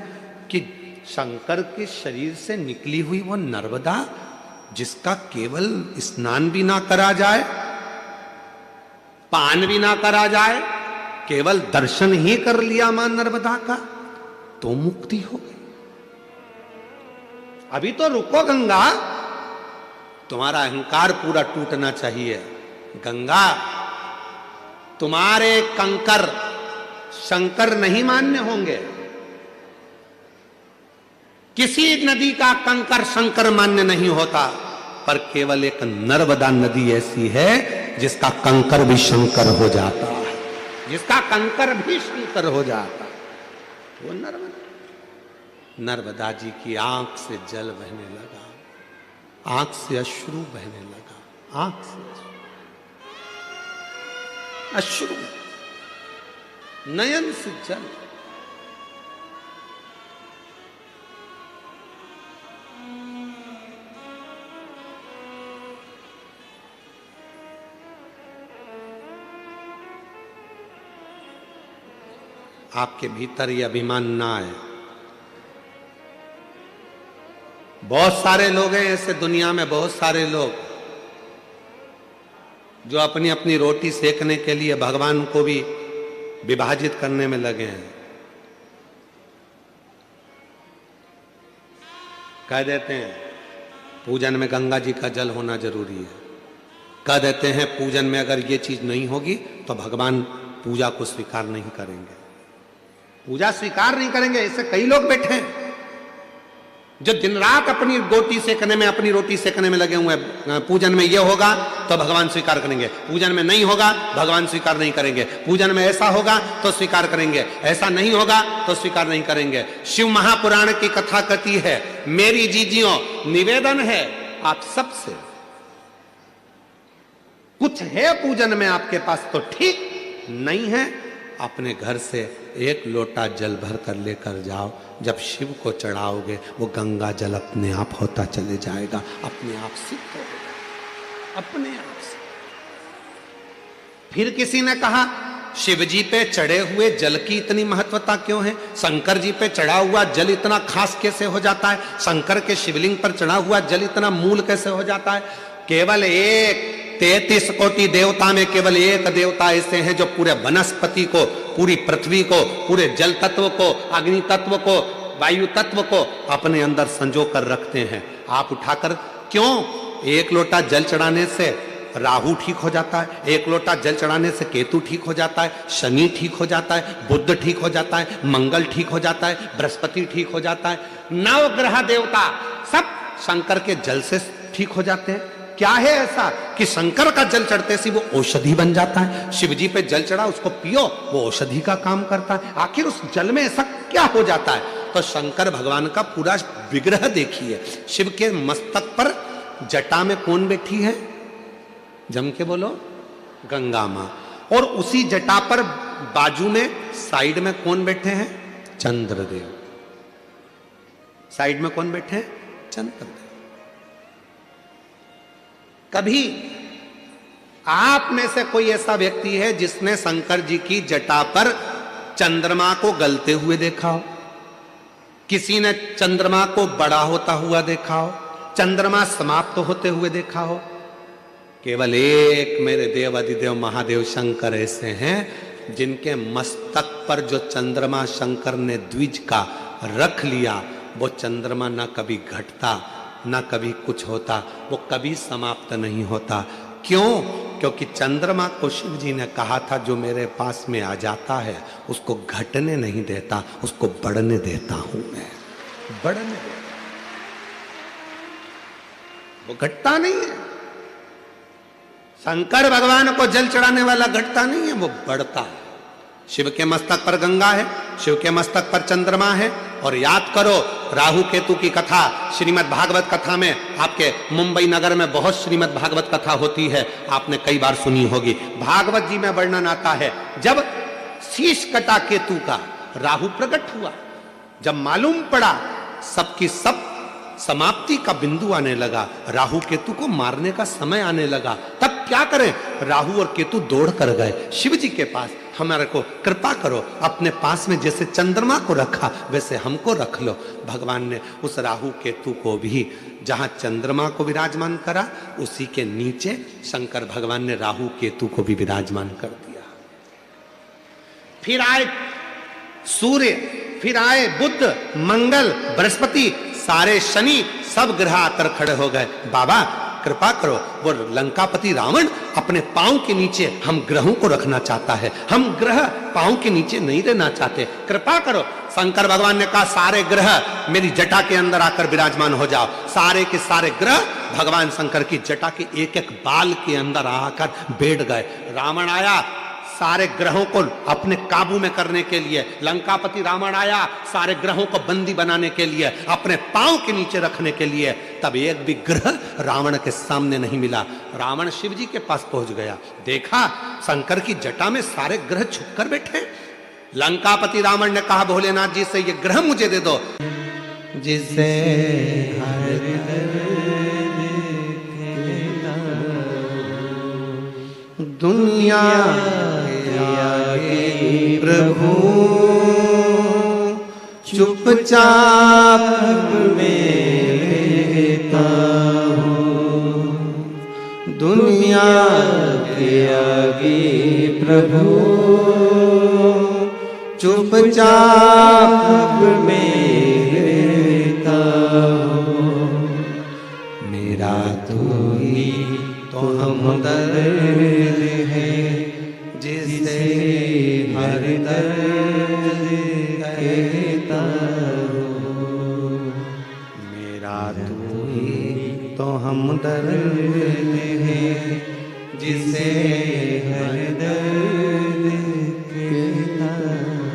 Speaker 1: कि शंकर के शरीर से निकली हुई वो नर्मदा, जिसका केवल स्नान भी ना करा जाए, पान भी ना करा जाए, केवल दर्शन ही कर लिया मां नर्मदा का तो मुक्ति हो गई। अभी तो रुको गंगा, तुम्हारा अहंकार पूरा टूटना चाहिए। गंगा, तुम्हारे कंकर शंकर नहीं मान्य होंगे। किसी नदी का कंकर शंकर मान्य नहीं होता, पर केवल एक नर्मदा नदी ऐसी है जिसका कंकर भी शंकर हो जाता है, जिसका कंकर भी शंकर हो जाता है, वो नर्मदा। नर्मदा जी की आंख से जल बहने लगा, आंख से अश्रु बहने लगा, आंख से अश्रु, नयन से जल। आपके भीतर ये अभिमान ना आए। बहुत सारे लोग हैं ऐसे दुनिया में, बहुत सारे लोग जो अपनी अपनी रोटी सेकने के लिए भगवान को भी विभाजित करने में लगे हैं। कह देते हैं पूजन में गंगा जी का जल होना जरूरी है, कह देते हैं पूजन में अगर ये चीज नहीं होगी तो भगवान पूजा को स्वीकार नहीं करेंगे, पूजा स्वीकार नहीं करेंगे। ऐसे कई लोग बैठे हैं जो दिन रात अपनी रोटी सेकने में, अपनी रोटी सेकने में लगे हुए हैं। पूजन में ये होगा तो भगवान स्वीकार करेंगे, पूजन में नहीं होगा भगवान स्वीकार नहीं करेंगे, पूजन में ऐसा होगा तो स्वीकार करेंगे, ऐसा नहीं होगा तो स्वीकार नहीं करेंगे। शिव महापुराण की कथा कहती है, मेरी जीजियों निवेदन है आप सबसे, कुछ है पूजन में आपके पास तो ठीक, नहीं है अपने घर से एक लोटा जल भर कर लेकर जाओ, जब शिव को चढ़ाओगे वो गंगा जल अपने आप होता चले जाएगा, अपने आप सिद्ध हो जाएगा, अपने आप से। फिर किसी ने कहा शिव जी पे चढ़े हुए जल की इतनी महत्वता क्यों है, शंकर जी पे चढ़ा हुआ जल इतना खास कैसे हो जाता है, शंकर के शिवलिंग पर चढ़ा हुआ जल इतना मूल कैसे हो जाता है। केवल एक 33 कोटि देवता में केवल एक देवता ऐसे हैं जो पूरे वनस्पति को, पूरी पृथ्वी को, पूरे जल तत्व को, अग्नि तत्व को, वायु तत्व को अपने अंदर संजो कर रखते हैं। आप उठाकर क्यों, एक लोटा जल चढ़ाने से राहु ठीक हो जाता है, एक लोटा जल चढ़ाने से केतु ठीक हो जाता है, शनि ठीक हो जाता है, बुध ठीक हो जाता है, मंगल ठीक हो जाता है, बृहस्पति ठीक हो जाता है, 9 ग्रह देवता सब शंकर के जल से ठीक हो जाते हैं। क्या है ऐसा कि शंकर का जल चढ़ते से वो औषधि बन जाता है, शिव जी पे जल चढ़ा उसको पियो वो औषधि का काम करता है। आखिर उस जल में ऐसा क्या हो जाता है, तो शंकर भगवान का पूरा विग्रह देखिए। शिव के मस्तक पर जटा में कौन बैठी है, जम के बोलो, गंगा मां। और उसी जटा पर बाजू में साइड में कौन बैठे हैं, चंद्रदेव। साइड में कौन बैठे हैं, चंद्रदेव। कभी आप में से कोई ऐसा व्यक्ति है जिसने शंकर जी की जटा पर चंद्रमा को गलते हुए देखा हो, किसी ने चंद्रमा को बड़ा होता हुआ देखा हो, चंद्रमा समाप्त होते हुए देखा हो। केवल एक मेरे देव अधिदेव महादेव शंकर ऐसे हैं जिनके मस्तक पर जो चंद्रमा शंकर ने द्विज का रख लिया, वो चंद्रमा ना कभी घटता ना कभी कुछ होता, वो कभी समाप्त नहीं होता। क्यों, क्योंकि चंद्रमा को शिव जी ने कहा था जो मेरे पास में आ जाता है उसको घटने नहीं देता, उसको बढ़ने देता हूं मैं, बढ़ने देता, वो घटता नहीं है। शंकर भगवान को जल चढ़ाने वाला घटता नहीं है, वो बढ़ता है। शिव के मस्तक पर गंगा है, शिव के मस्तक पर चंद्रमा है। और याद करो राहु केतु की कथा, श्रीमद् भागवत कथा में, आपके मुंबई नगर में बहुत श्रीमद् भागवत कथा होती है, आपने कई बार सुनी होगी। भागवत जी में वर्णन आता है जब शीश कटा केतु का, राहु प्रकट हुआ, जब मालूम पड़ा सबकी सब समाप्ति का बिंदु आने लगा, राहु केतु को मारने का समय आने लगा, तब क्या करें, राहु और केतु दौड़ कर गए शिव जी के पास, हमारे को कृपा करो, अपने पास में जैसे चंद्रमा को रखा वैसे हमको रख लो। भगवान ने उस राहु केतु को भी जहां चंद्रमा को विराजमान करा, उसी के नीचे शंकर भगवान ने राहु केतु को भी विराजमान कर दिया। फिर आए सूर्य, फिर आए बुध, मंगल, बृहस्पति, सारे शनि, सब ग्रह आकर खड़े हो गए। बाबा कृपा करो, वो लंकापति रावण अपने पांव के नीचे हम ग्रहों को रखना चाहता है, हम ग्रह पांव के नीचे नहीं रहना चाहते, कृपा करो। शंकर भगवान ने कहा सारे ग्रह मेरी जटा के अंदर आकर विराजमान हो जाओ। सारे के सारे ग्रह भगवान शंकर की जटा के एक एक बाल के अंदर आकर बैठ गए। रावण आया सारे ग्रहों को अपने काबू में करने के लिए, लंकापति रावण आया सारे ग्रहों को बंदी बनाने के लिए, अपने पांव के नीचे रखने के लिए। तब एक भी ग्रह रावण के सामने नहीं मिला। रावण शिव जी के पास पहुंच गया, देखा शंकर की जटा में सारे ग्रह छुप कर बैठे। लंकापति रावण ने कहा भोलेनाथ जी से ये ग्रह मुझे दे दो,
Speaker 2: जिसे
Speaker 1: दुनिया प्रभु
Speaker 2: चुपचाप रहता हूँ, दुनिया के आगे प्रभु चुपचाप रहता हूँ। मेरा तो ही तो हमदर्द है, जिसे हर दर्द कहता हूँ।
Speaker 1: मेरा तू ही तो हमदर्द
Speaker 2: है, जिसे हर दर्द कहता हूँ।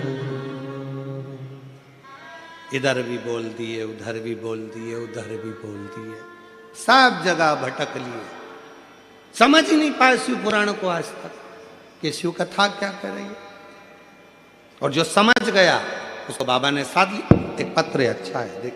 Speaker 1: इधर भी बोल दिए, उधर भी बोल दिए, उधर भी बोल दिए, सब जगह भटक लिए, समझ ही नहीं पाए शिव पुराण को आज तक कि शिव कथा क्या कर रही है। और जो समझ गया उसको बाबा ने साथ ली। एक पत्र है, अच्छा है, देख।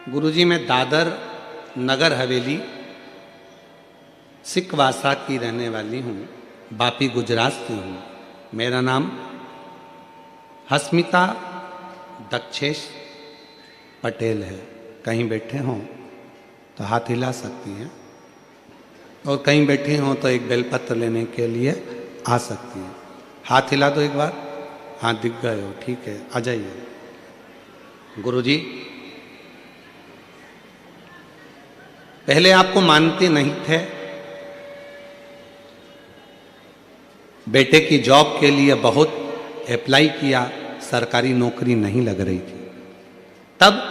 Speaker 1: गुरुजी मैं दादर नगर हवेली सिकवासा की रहने वाली हूँ, बापी गुजरात से हूँ। मेरा नाम हस्मिता दक्षेश पटेल है। कहीं बैठे हों तो हाथ हिला सकती हैं, और कहीं बैठे हों तो एक बेलपत्र लेने के लिए आ सकती हैं। हाथ हिला दो एक बार। हाँ, दिख गए हो, ठीक है, आ जाइए। गुरुजी पहले आपको मानते नहीं थे, बेटे की जॉब के लिए बहुत अप्लाई किया, सरकारी नौकरी नहीं लग रही थी। तब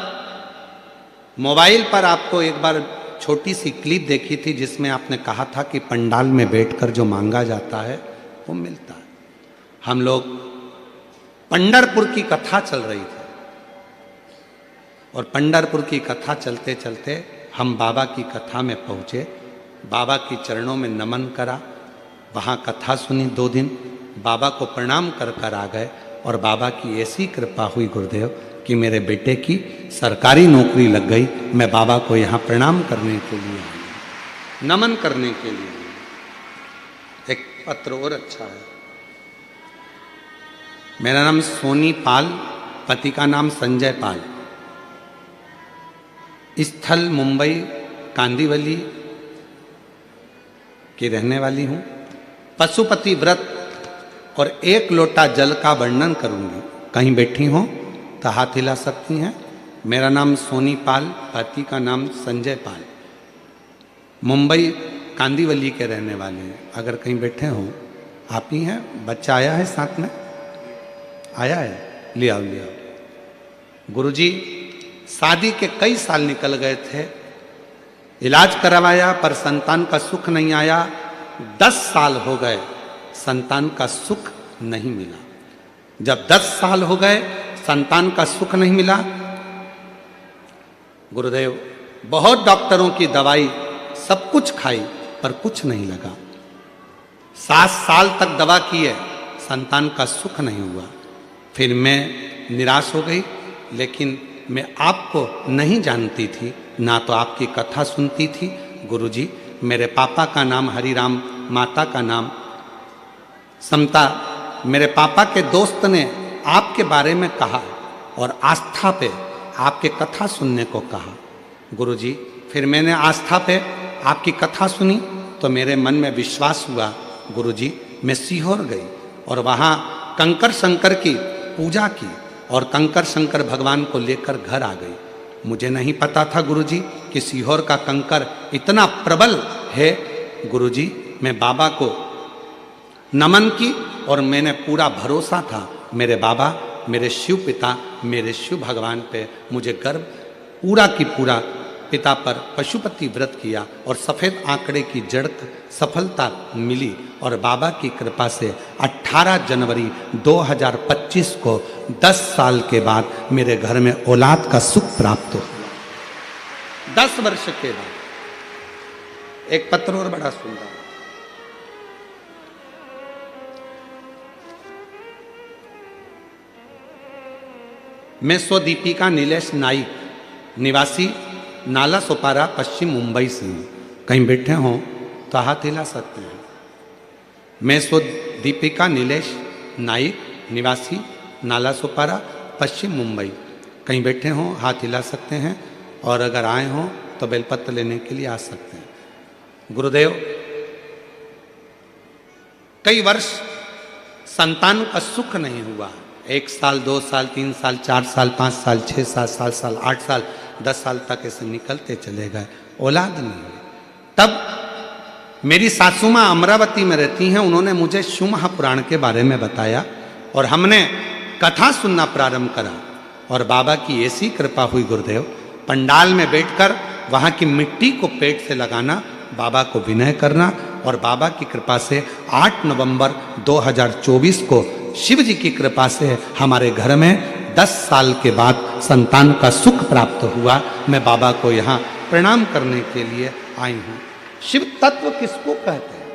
Speaker 1: मोबाइल पर आपको एक बार छोटी सी क्लिप देखी थी जिसमें आपने कहा था कि पंडाल में बैठकर जो मांगा जाता है वो मिलता है। हम लोग पंढरपुर की कथा चल रही थी, और पंढरपुर की कथा चलते चलते हम बाबा की कथा में पहुँचे, बाबा की चरणों में नमन करा, वहाँ कथा सुनी 2 दिन, बाबा को प्रणाम कर कर आ गए। और बाबा की ऐसी कृपा हुई गुरुदेव कि मेरे बेटे की सरकारी नौकरी लग गई। मैं बाबा को यहाँ प्रणाम करने के लिए आया, नमन करने के लिए आया। एक पत्र और अच्छा है। मेरा नाम सोनी पाल, पति का नाम संजय पाल, स्थल मुंबई कांदीवली की रहने वाली हूँ। पशुपति व्रत और 1 लोटा जल का वर्णन करूँगी। कहीं बैठी हों तो हाथ हिला सकती हैं। मेरा नाम सोनी पाल, पति का नाम संजय पाल, मुंबई कांदीवली के रहने वाले हैं। अगर कहीं बैठे हों, आप ही हैं। बच्चा आया है साथ में, आया है, ले आओ ले आओ। गुरुजी शादी के कई साल निकल गए थे, इलाज करवाया पर संतान का सुख नहीं आया। 10 साल हो गए, संतान का सुख नहीं मिला। जब 10 साल हो गए संतान का सुख नहीं मिला, गुरुदेव बहुत डॉक्टरों की दवाई सब कुछ खाई पर कुछ नहीं लगा। 7 साल तक दवा की है, संतान का सुख नहीं हुआ। फिर मैं निराश हो गई, लेकिन मैं आपको नहीं जानती थी, ना तो आपकी कथा सुनती थी। गुरुजी मेरे पापा का नाम हरिराम, माता का नाम समता। मेरे पापा के दोस्त ने आपके बारे में कहा और आस्था पे आपके कथा सुनने को कहा। गुरुजी, फिर मैंने आस्था पे आपकी कथा सुनी तो मेरे मन में विश्वास हुआ। गुरुजी, मैं सीहोर गई और वहाँ कंकर शंकर की पूजा की और कंकर शंकर भगवान को लेकर घर आ गई। मुझे नहीं पता था गुरुजी कि सीहोर का कंकर इतना प्रबल है। गुरुजी, मैं बाबा को नमन की और मैंने पूरा भरोसा था मेरे बाबा, मेरे शिव पिता, मेरे शिव भगवान पे मुझे गर्व पूरा की पूरा पिता पर पशुपति व्रत किया और सफ़ेद आंकड़े की जड़ सफलता मिली और बाबा की कृपा से 18 जनवरी 2025 को 10 साल के बाद मेरे घर में औलाद का सुख प्राप्त हुआ। 10 वर्ष के बाद। एक पत्र और बड़ा सुंदर, मैं स्वदीपिका नीलेश नाइक, निवासी नाला सोपारा, पश्चिम मुंबई से हूँ। कहीं बैठे हों तो हाथ हिला सकते हैं। मैं स्वदीपिका नीलेश नाइक, निवासी नाला सोपारा, पश्चिम मुंबई। कहीं बैठे हों हाथ हिला सकते हैं और अगर आए हों तो बेलपत्र लेने के लिए आ सकते हैं। गुरुदेव, कई वर्ष संतान का सुख नहीं हुआ। 1 साल, 2 साल, 3 साल, 4 साल, 5 साल, 6 साल, 7 साल, 8 साल, 10 साल तक ऐसे निकलते चले गए, औलाद नहीं हुई। तब मेरी सासू माँ अमरावती में रहती हैं, उन्होंने मुझे शिव महापुराण के बारे में बताया और हमने कथा सुनना प्रारंभ करा और बाबा की ऐसी कृपा हुई गुरुदेव, पंडाल में बैठकर वहाँ की मिट्टी को पेट से लगाना, बाबा को विनय करना और बाबा की कृपा से 8 नवंबर 2024 को शिव जी की कृपा से हमारे घर में 10 साल के बाद संतान का सुख प्राप्त हुआ। मैं बाबा को यहाँ प्रणाम करने के लिए आई हूँ। शिव तत्व किसको कहते हैं?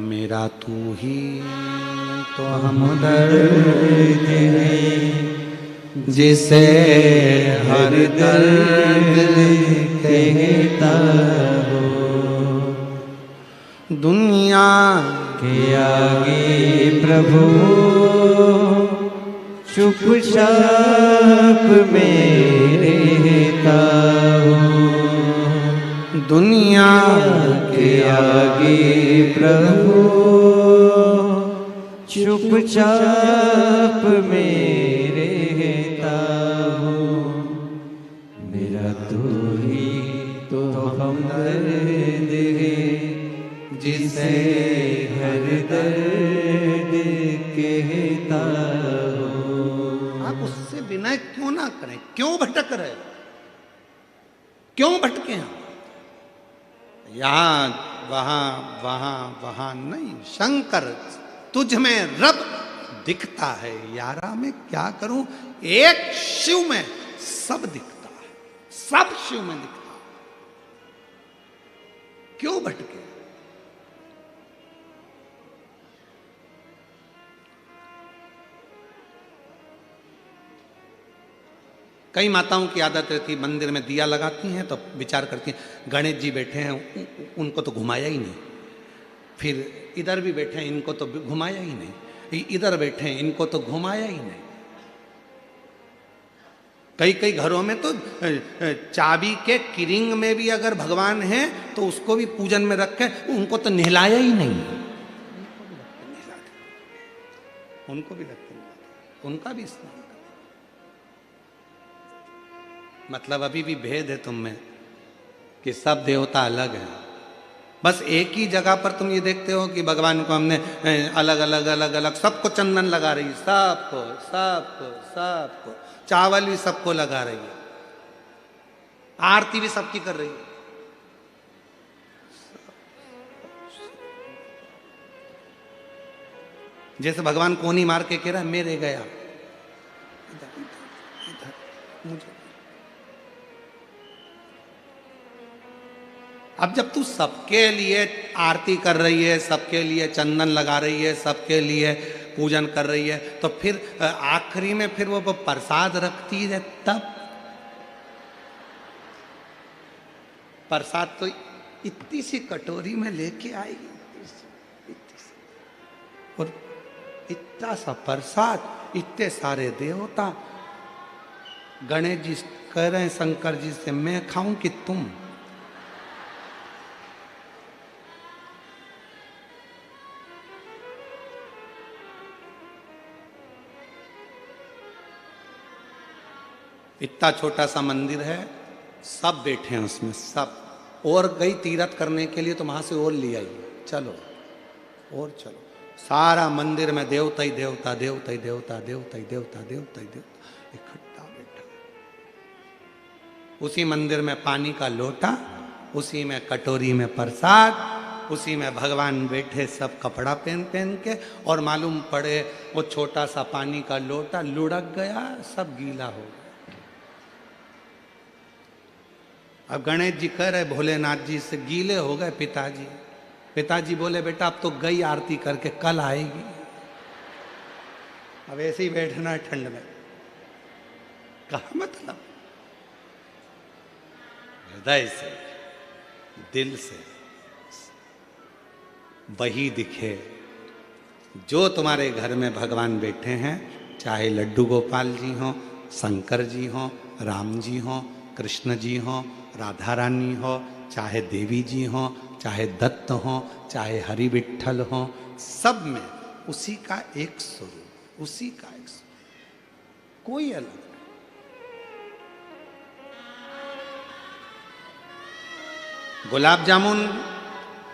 Speaker 1: मेरा तू ही तो हमदर्द है, जिसे हर दर्द कहता हो, दुनिया के आगे प्रभु चुपचाप में रहता हो, दुनिया के आगे प्रभु चुपचाप में रहता हो, मेरा तू ही तो हमदर्द है, जिसे हर दर्द कहता हो। आप उससे विनय क्यों ना करें? क्यों भटक रहे? क्यों भटके हैं? यहां वहां वहां वहां नहीं। शंकर तुझ में रब दिखता है, यारा मैं क्या करूं? एक शिव में सब दिखता है, सब शिव में दिखता है। क्यों भटके? कई माताओं की आदत रहती है, मंदिर में दिया लगाती हैं तो विचार करती हैं गणेश जी बैठे हैं, उनको तो घुमाया ही नहीं। फिर इधर भी बैठे हैं, इनको तो घुमाया ही नहीं। इधर बैठे हैं, इनको तो घुमाया ही नहीं। कई कई घरों में तो चाबी के किरिंग में भी अगर भगवान है तो उसको भी पूजन में रखे, उनको तो नहलाया ही नहीं। उनको भी रखते, उनका भी स्नान। मतलब अभी भी भेद है तुम में कि सब देवता अलग हैं। बस एक ही जगह पर तुम ये देखते हो कि भगवान को हमने अलग अलग अलग अलग सबको चंदन लगा रही है, सबको सबको सबको, चावल भी सबको लगा रही है, आरती भी सबकी कर रही है। जैसे भगवान कोनी मार के कह रहा है मेरे गया, इधर इधर इधर मुझे। अब जब तू सबके लिए आरती कर रही है, सबके लिए चंदन लगा रही है, सबके लिए पूजन कर रही है, तो फिर आखिरी में फिर वो प्रसाद रखती है, तब प्रसाद तो इतनी सी कटोरी में लेके आएगी, और इतना सा प्रसाद, इतने सारे देवता। गणेश जी कह रहे हैं शंकर जी से, मैं खाऊं कि तुम? इतना छोटा सा मंदिर है, सब बैठे हैं उसमें, सब। और गई तीरथ करने के लिए तो वहां से और ले आई, चलो और चलो। सारा मंदिर में देवता ही देवता, देवता ही देवता, देवता ही देवता, देवता ही देवता इकट्ठा बैठा। उसी मंदिर में पानी का लोटा, उसी में कटोरी में प्रसाद, उसी में भगवान बैठे सब कपड़ा पहन पहन के। और मालूम पड़े वो छोटा सा पानी का लोटा लुढ़क गया, सब गीला हो गया। अब गणेश जी कह रहे भोलेनाथ जी से, गीले हो गए पिताजी। पिताजी बोले बेटा अब तो गई आरती करके, कल आएगी। अब ऐसे ही बैठना है ठंड में, कहा मतलब हृदय से, दिल से वही दिखे जो तुम्हारे घर में भगवान बैठे हैं। चाहे लड्डू गोपाल जी हों, शंकर जी हों, राम जी हों, कृष्ण जी हों, राधा रानी हो, चाहे देवी जी हों, चाहे दत्त हों, चाहे हरि विठ्ठल हों, सब में उसी का एक स्वरूप, उसी का एक स्वरूप, कोई अलग नहीं। गुलाब जामुन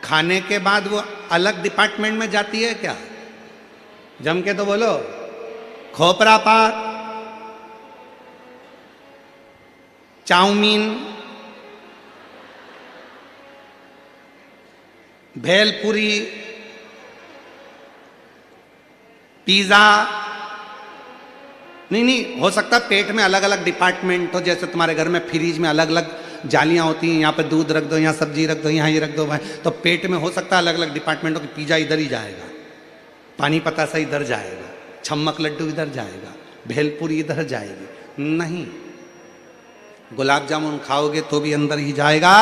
Speaker 1: खाने के बाद वो अलग डिपार्टमेंट में जाती है क्या? जम के तो बोलो। खोपरा पाक, चाउमीन, भेलपुरी, पिज्जा, नहीं हो सकता पेट में अलग अलग डिपार्टमेंट हो। जैसे तुम्हारे घर में फ्रिज में अलग अलग जालियां होती हैं, यहाँ पे दूध रख दो, यहाँ सब्जी रख दो, यहाँ ये रख दो, तो पेट में हो सकता है अलग अलग डिपार्टमेंट हो कि पिज्जा इधर ही जाएगा, पानी पतासा इधर जाएगा, छम्मक लड्डू इधर जाएगा, भेलपुरी इधर जाएगी। नहीं, गुलाब जामुन खाओगे तो भी अंदर ही जाएगा,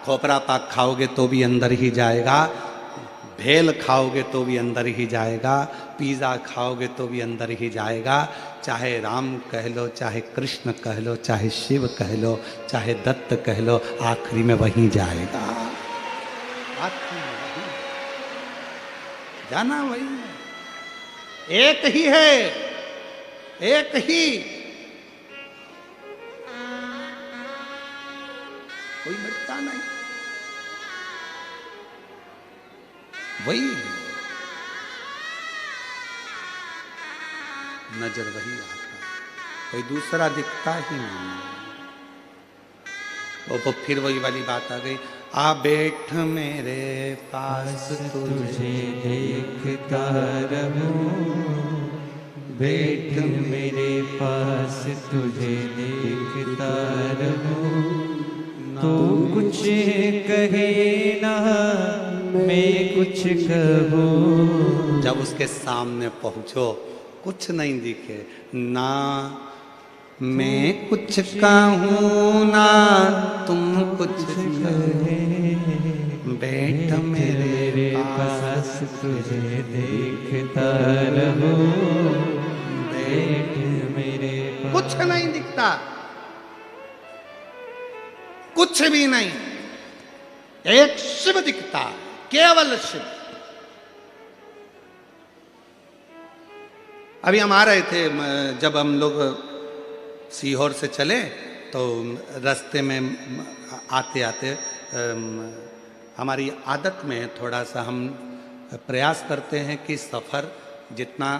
Speaker 1: खोपरा पाक खाओगे तो भी अंदर ही जाएगा, भेल खाओगे तो भी अंदर ही जाएगा, पिज़्ज़ा खाओगे तो भी अंदर ही जाएगा। चाहे राम कह लो, चाहे कृष्ण कह लो, चाहे शिव कह लो, चाहे दत्त कह लो, आखिरी में वहीं जाएगा। आखिरी में वहीं जाना, वही एक ही है, एक ही, कोई मिटता नहीं, वही नजर वही आता, कोई दूसरा दिखता ही नहीं। वो फिर वही वाली बात आ गई, आ बैठ मेरे पास
Speaker 2: तुझे देखता रहूं, बैठ मेरे पास तुझे देखता रहूं, तो कुछ कहे ना मैं कुछ कहूं।
Speaker 1: जब उसके सामने पहुंचो कुछ नहीं दिखे, ना मैं कुछ कहूं ना तुम कुछ कहे, बैठ मेरे पास
Speaker 2: तुझे देखता रहूं, बैठ मेरे पास।
Speaker 1: कुछ नहीं दिखता, कुछ भी नहीं, एक शिव दिखता, केवल शिव। अभी हम आ रहे थे, जब हम लोग सीहोर से चले तो रास्ते में आते आते हमारी आदत में थोड़ा सा हम प्रयास करते हैं कि सफ़र जितना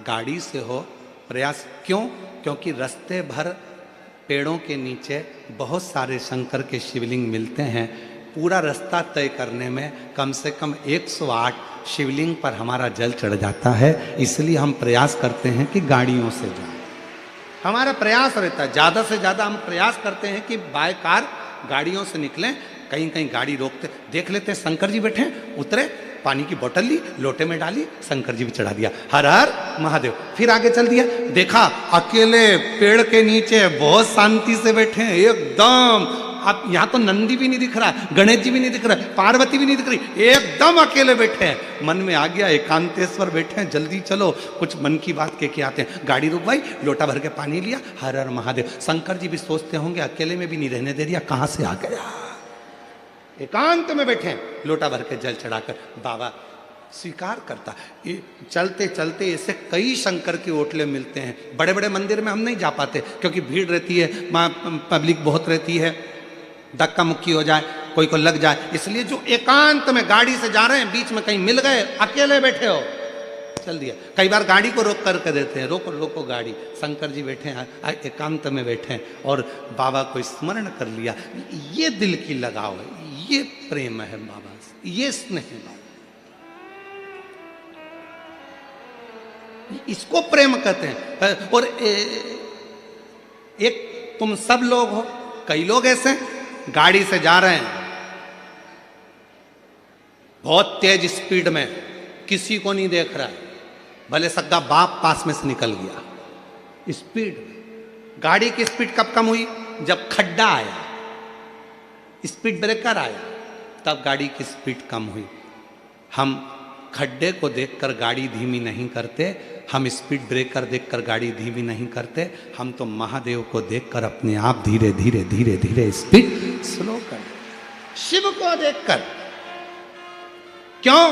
Speaker 1: गाड़ी से हो, प्रयास क्यों? क्योंकि रास्ते भर पेड़ों के नीचे बहुत सारे शंकर के शिवलिंग मिलते हैं। पूरा रास्ता तय करने में कम से कम 108 शिवलिंग पर हमारा जल चढ़ जाता है। इसलिए हम प्रयास करते हैं कि गाड़ियों से जाएं। हमारा प्रयास रहता है, ज़्यादा से ज़्यादा हम प्रयास करते हैं कि बाय कार गाड़ियों से निकलें। कहीं कहीं गाड़ी रोकते, देख लेते हैं शंकर जी बैठे, उतरे, पानी की बोतल ली, लोटे में डाली, शंकर जी भी चढ़ा दिया, हर हर महादेव। फिर आगे चल दिया, देखा अकेले पेड़ के नीचे बहुत शांति से बैठे हैं, एकदम अब यहाँ तो नंदी भी नहीं दिख रहा, गणेश जी भी नहीं दिख रहा, पार्वती भी नहीं दिख रही, एकदम अकेले बैठे हैं। मन में आ गया एकांतेश्वर बैठे हैं, जल्दी चलो कुछ मन की बात कह के आते हैं। गाड़ी रुकवाई, लोटा भर के पानी लिया, हर हर महादेव। शंकर जी भी सोचते होंगे अकेले में भी नहीं रहने दे दिया, कहाँ से आ गया। एकांत में बैठे हैं, लोटा भर के जल चढ़ाकर बाबा स्वीकार करता। ये चलते चलते ऐसे कई शंकर के ओटले मिलते हैं। बड़े बड़े मंदिर में हम नहीं जा पाते क्योंकि भीड़ रहती है, वहाँ पब्लिक बहुत रहती है, धक्का मुक्की हो जाए, कोई को लग जाए। इसलिए जो एकांत में गाड़ी से जा रहे हैं, बीच में कहीं मिल गए, अकेले बैठे हो, चल दिया। कई बार गाड़ी को रोक करके देते हैं, रोको रोको गाड़ी। शंकर जी बैठे हैं, एकांत में बैठे हैं और बाबा को स्मरण कर लिया। ये दिल की लगाव है, ये प्रेम है बाबा से, ये स्नेह है बाबा, इसको प्रेम कहते हैं। और एक तुम सब लोग हो, कई लोग ऐसे गाड़ी से जा रहे हैं बहुत तेज स्पीड में, किसी को नहीं देख रहा है, भले सगा बाप पास में से निकल गया। स्पीड, गाड़ी की स्पीड कब कम हुई? जब खड्डा आया, स्पीड ब्रेकर आया, तब गाड़ी की स्पीड कम हुई। हम खड्डे को देखकर गाड़ी धीमी नहीं करते, हम स्पीड ब्रेकर देखकर गाड़ी धीमी नहीं करते, हम तो महादेव को देखकर अपने आप धीरे धीरे धीरे धीरे स्पीड स्लो कर, शिव को देखकर। क्यों?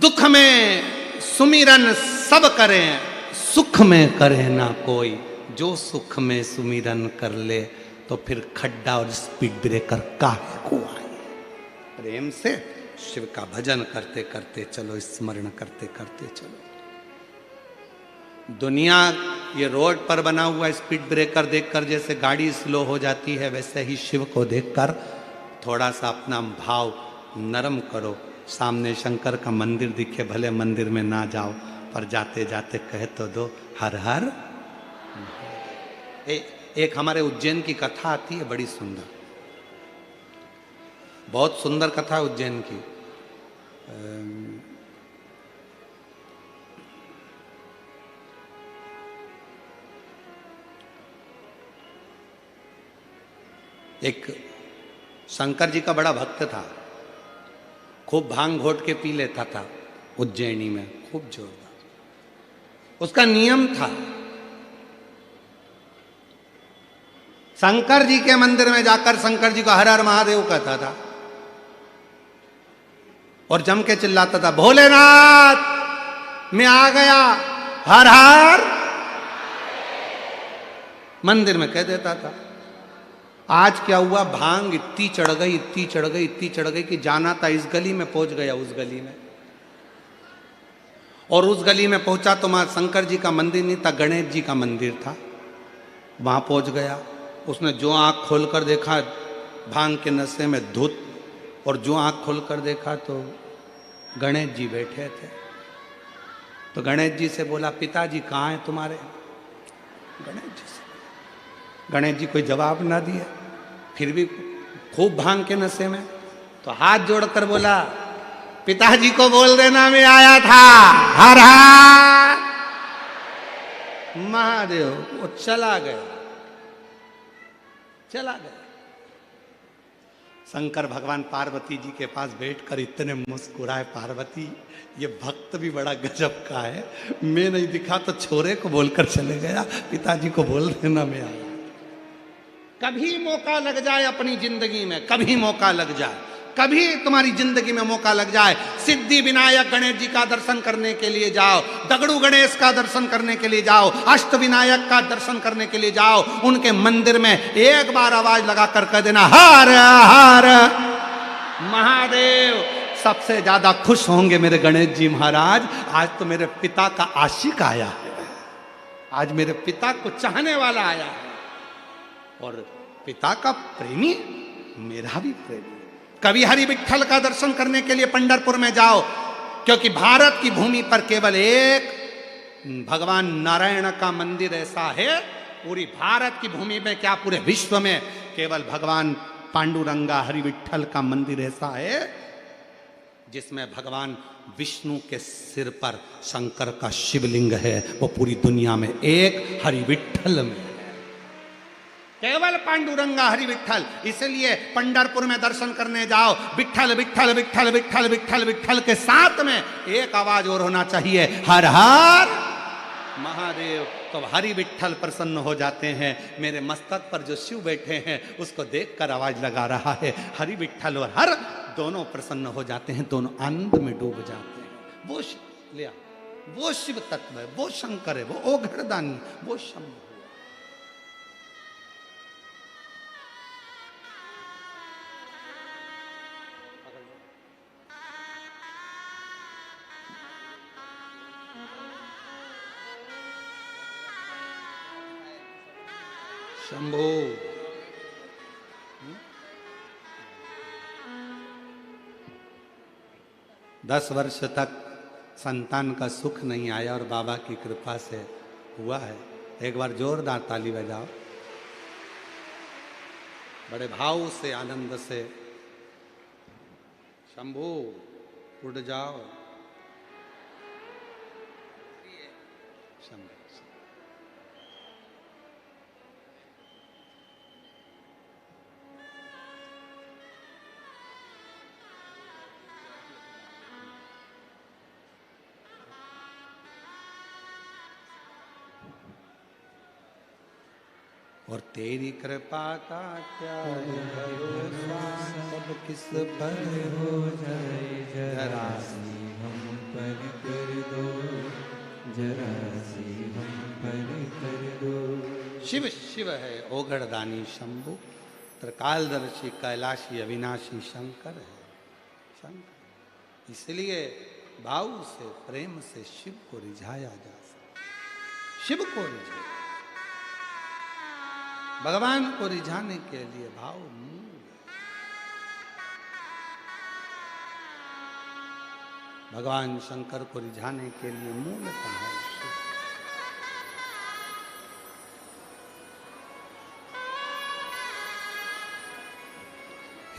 Speaker 1: दुख में सुमिरन सब करें, सुख में करे ना कोई। जो सुख में सुमिरन कर ले तो फिर खड्डा और स्पीड ब्रेकर काहे को आए। प्रेम से शिव का भजन करते करते चलो, स्मरण करते करते चलो। दुनिया ये रोड पर बना हुआ स्पीड ब्रेकर देखकर जैसे गाड़ी स्लो हो जाती है, वैसे ही शिव को देखकर थोड़ा सा अपना भाव नरम करो। सामने शंकर का मंदिर दिखे, भले मंदिर में ना जाओ, पर जाते जाते कह तो दो हर हर। एक हमारे उज्जैन की कथा आती है, बड़ी सुंदर, बहुत सुंदर कथा है उज्जैन की। एक शंकर जी का बड़ा भक्त था, खूब भांग घोट के पी लेता था उज्जैनी में, खूब जोरदार। उसका नियम था, शंकर जी के मंदिर में जाकर शंकर जी को हर हर महादेव कहता था और जम के चिल्लाता था, भोलेनाथ मैं आ गया, हर हर। मंदिर में कह देता था। आज क्या हुआ, भांग इतनी चढ़ गई, इतनी चढ़ गई, इतनी चढ़ गई कि जाना था इस गली में, पहुंच गया उस गली में। और उस गली में पहुंचा तो वहां शंकर जी का मंदिर नहीं था, गणेश जी का मंदिर था। वहां पहुंच गया, उसने जो आंख खोलकर देखा भांग के नशे में धुत, और जो आंख खोलकर देखा तो गणेश जी बैठे थे। तो गणेश जी से बोला, पिताजी कहाँ हैं तुम्हारे? गणेश जी कोई जवाब ना दिए, फिर भी खूब भांग के नशे में। तो हाथ जोड़कर बोला, पिताजी को बोल देना मैं आया था, हर हर महादेव। वो चला गया, चला गया। शंकर भगवान पार्वती जी के पास बैठकर इतने मुस्कुराए, पार्वती ये भक्त भी बड़ा गजब का है, मैं नहीं दिखा तो छोरे को बोलकर चले गया, पिताजी को बोल देना मैं आया। कभी मौका लग जाए अपनी जिंदगी में, कभी मौका लग जाए, कभी तुम्हारी जिंदगी में मौका लग जाए, सिद्धि विनायक गणेश जी का दर्शन करने के लिए जाओ, दगड़ू गणेश का दर्शन करने के लिए जाओ, अष्ट विनायक का दर्शन करने के लिए जाओ। उनके मंदिर में एक बार आवाज लगा कर कह देना, हर हर महादेव। सबसे ज्यादा खुश होंगे मेरे गणेश जी महाराज, आज तो मेरे पिता का आशिक आया है, आज मेरे पिता को चाहने वाला आया है, और पिता का प्रेमी मेरा भी प्रेमी। कभी हरि विठ्ठल का दर्शन करने के लिए पंढरपुर में जाओ, क्योंकि भारत की भूमि पर केवल एक भगवान नारायण का मंदिर ऐसा है, पूरी भारत की भूमि में क्या पूरे विश्व में केवल भगवान पांडुरंगा हरि विठ्ठल का मंदिर ऐसा है जिसमें भगवान विष्णु के सिर पर शंकर का शिवलिंग है। वो पूरी दुनिया में एक हरि विठ्ठल में है, केवल पांडुरंगा हरि विठ्ठल। इसलिए पंढरपुर में दर्शन करने जाओ, विठ्ठल विठ्ठल विठ्ठल विठ्ठल विठ्ठल विठ्ठल के साथ में एक आवाज और होना चाहिए, हर हर महादेव। तो हरि विठ्ठल प्रसन्न हो जाते हैं। मेरे मस्तक पर जो शिव बैठे हैं उसको देखकर आवाज लगा रहा है, हरि विठ्ठल और हर दोनों प्रसन्न हो जाते हैं, दोनों आनंद में डूब जाते हैं। वो लिया, वो शिव तत्व है, वो शंकर है, वो ओघड़दानी, वो शंभु। शंभो। 10 वर्ष तक संतान का सुख नहीं आया और बाबा की कृपा से हुआ है। एक बार जोरदार ताली बजाओ, बड़े भाव से आनंद से। शंभू उड़ जाओ, शंभू। और तेरी कृपा का क्या भरोसा, सब किस पर हो जाए,
Speaker 2: जरा सी हम पर कर दो, जरा सी हम पर कर दो।
Speaker 1: शिव शिव है ओघड़दानी शंभु, त्रिकालदर्शी कैलाशी अविनाशी शंकर है शंकर। इसलिए भाव से प्रेम से शिव को रिझाया जा सकता, शिव को रिझाया। भगवान को रिझाने के लिए भाव मूल है। भगवान शंकर को रिझाने के लिए मूलतः है शिव।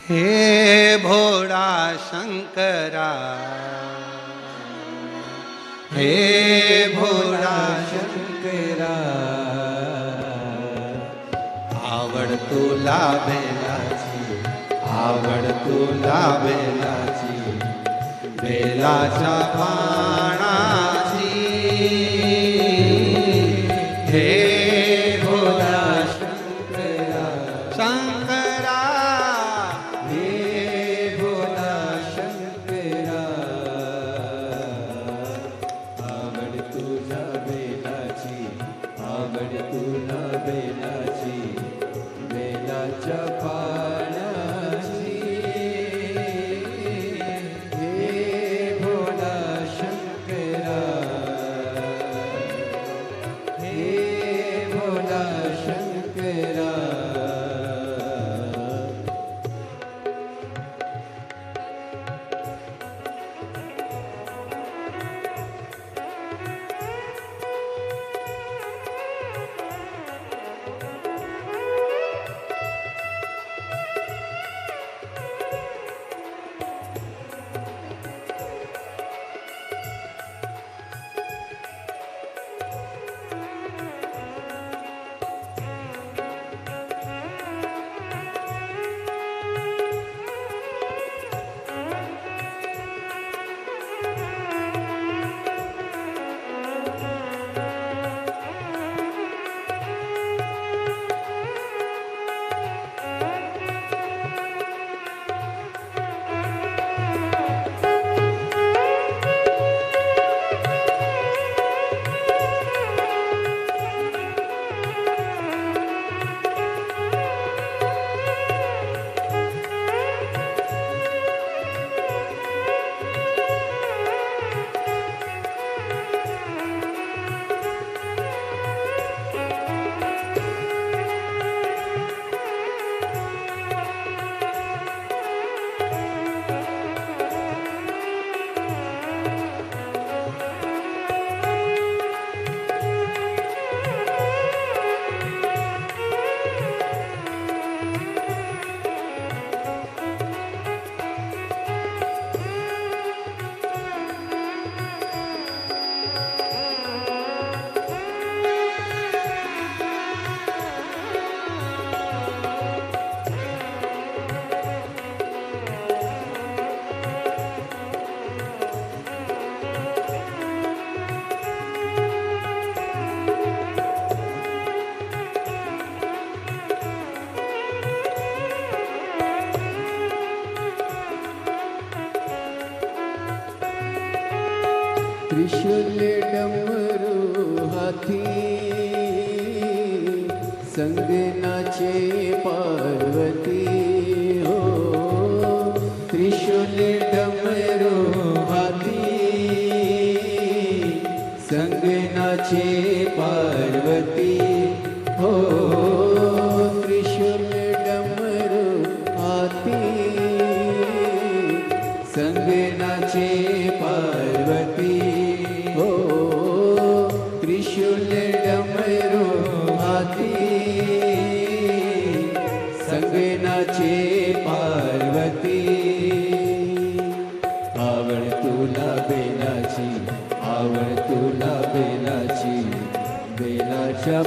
Speaker 1: हे भोला शंकरा, हे भोला
Speaker 2: शंकरा,
Speaker 1: आवड तुला बेलाची, आवड तुला बेलाची, बेलाच्या पानाची। हे भोला शंकरा, शंकरा,
Speaker 2: हे भोला शंकरा, आवड तुझा बेलाची, आवड तुला बेलाची, बेलाच्या पानाची। हे भोला शंकरा, त्रिशूल डमरू हाथी संग नाचे पार्वती हो। त्रिशूल डमरू हाथी संग नाचे पार्वती हो। त्रिशूल डमरू हाथी संग नाचे पार्वती हो। त्रिशूल डमरू हाथी संग नाचे पार्वती। आवड तुला बेलाची, आवड तुला बेलाची, बेलाच्या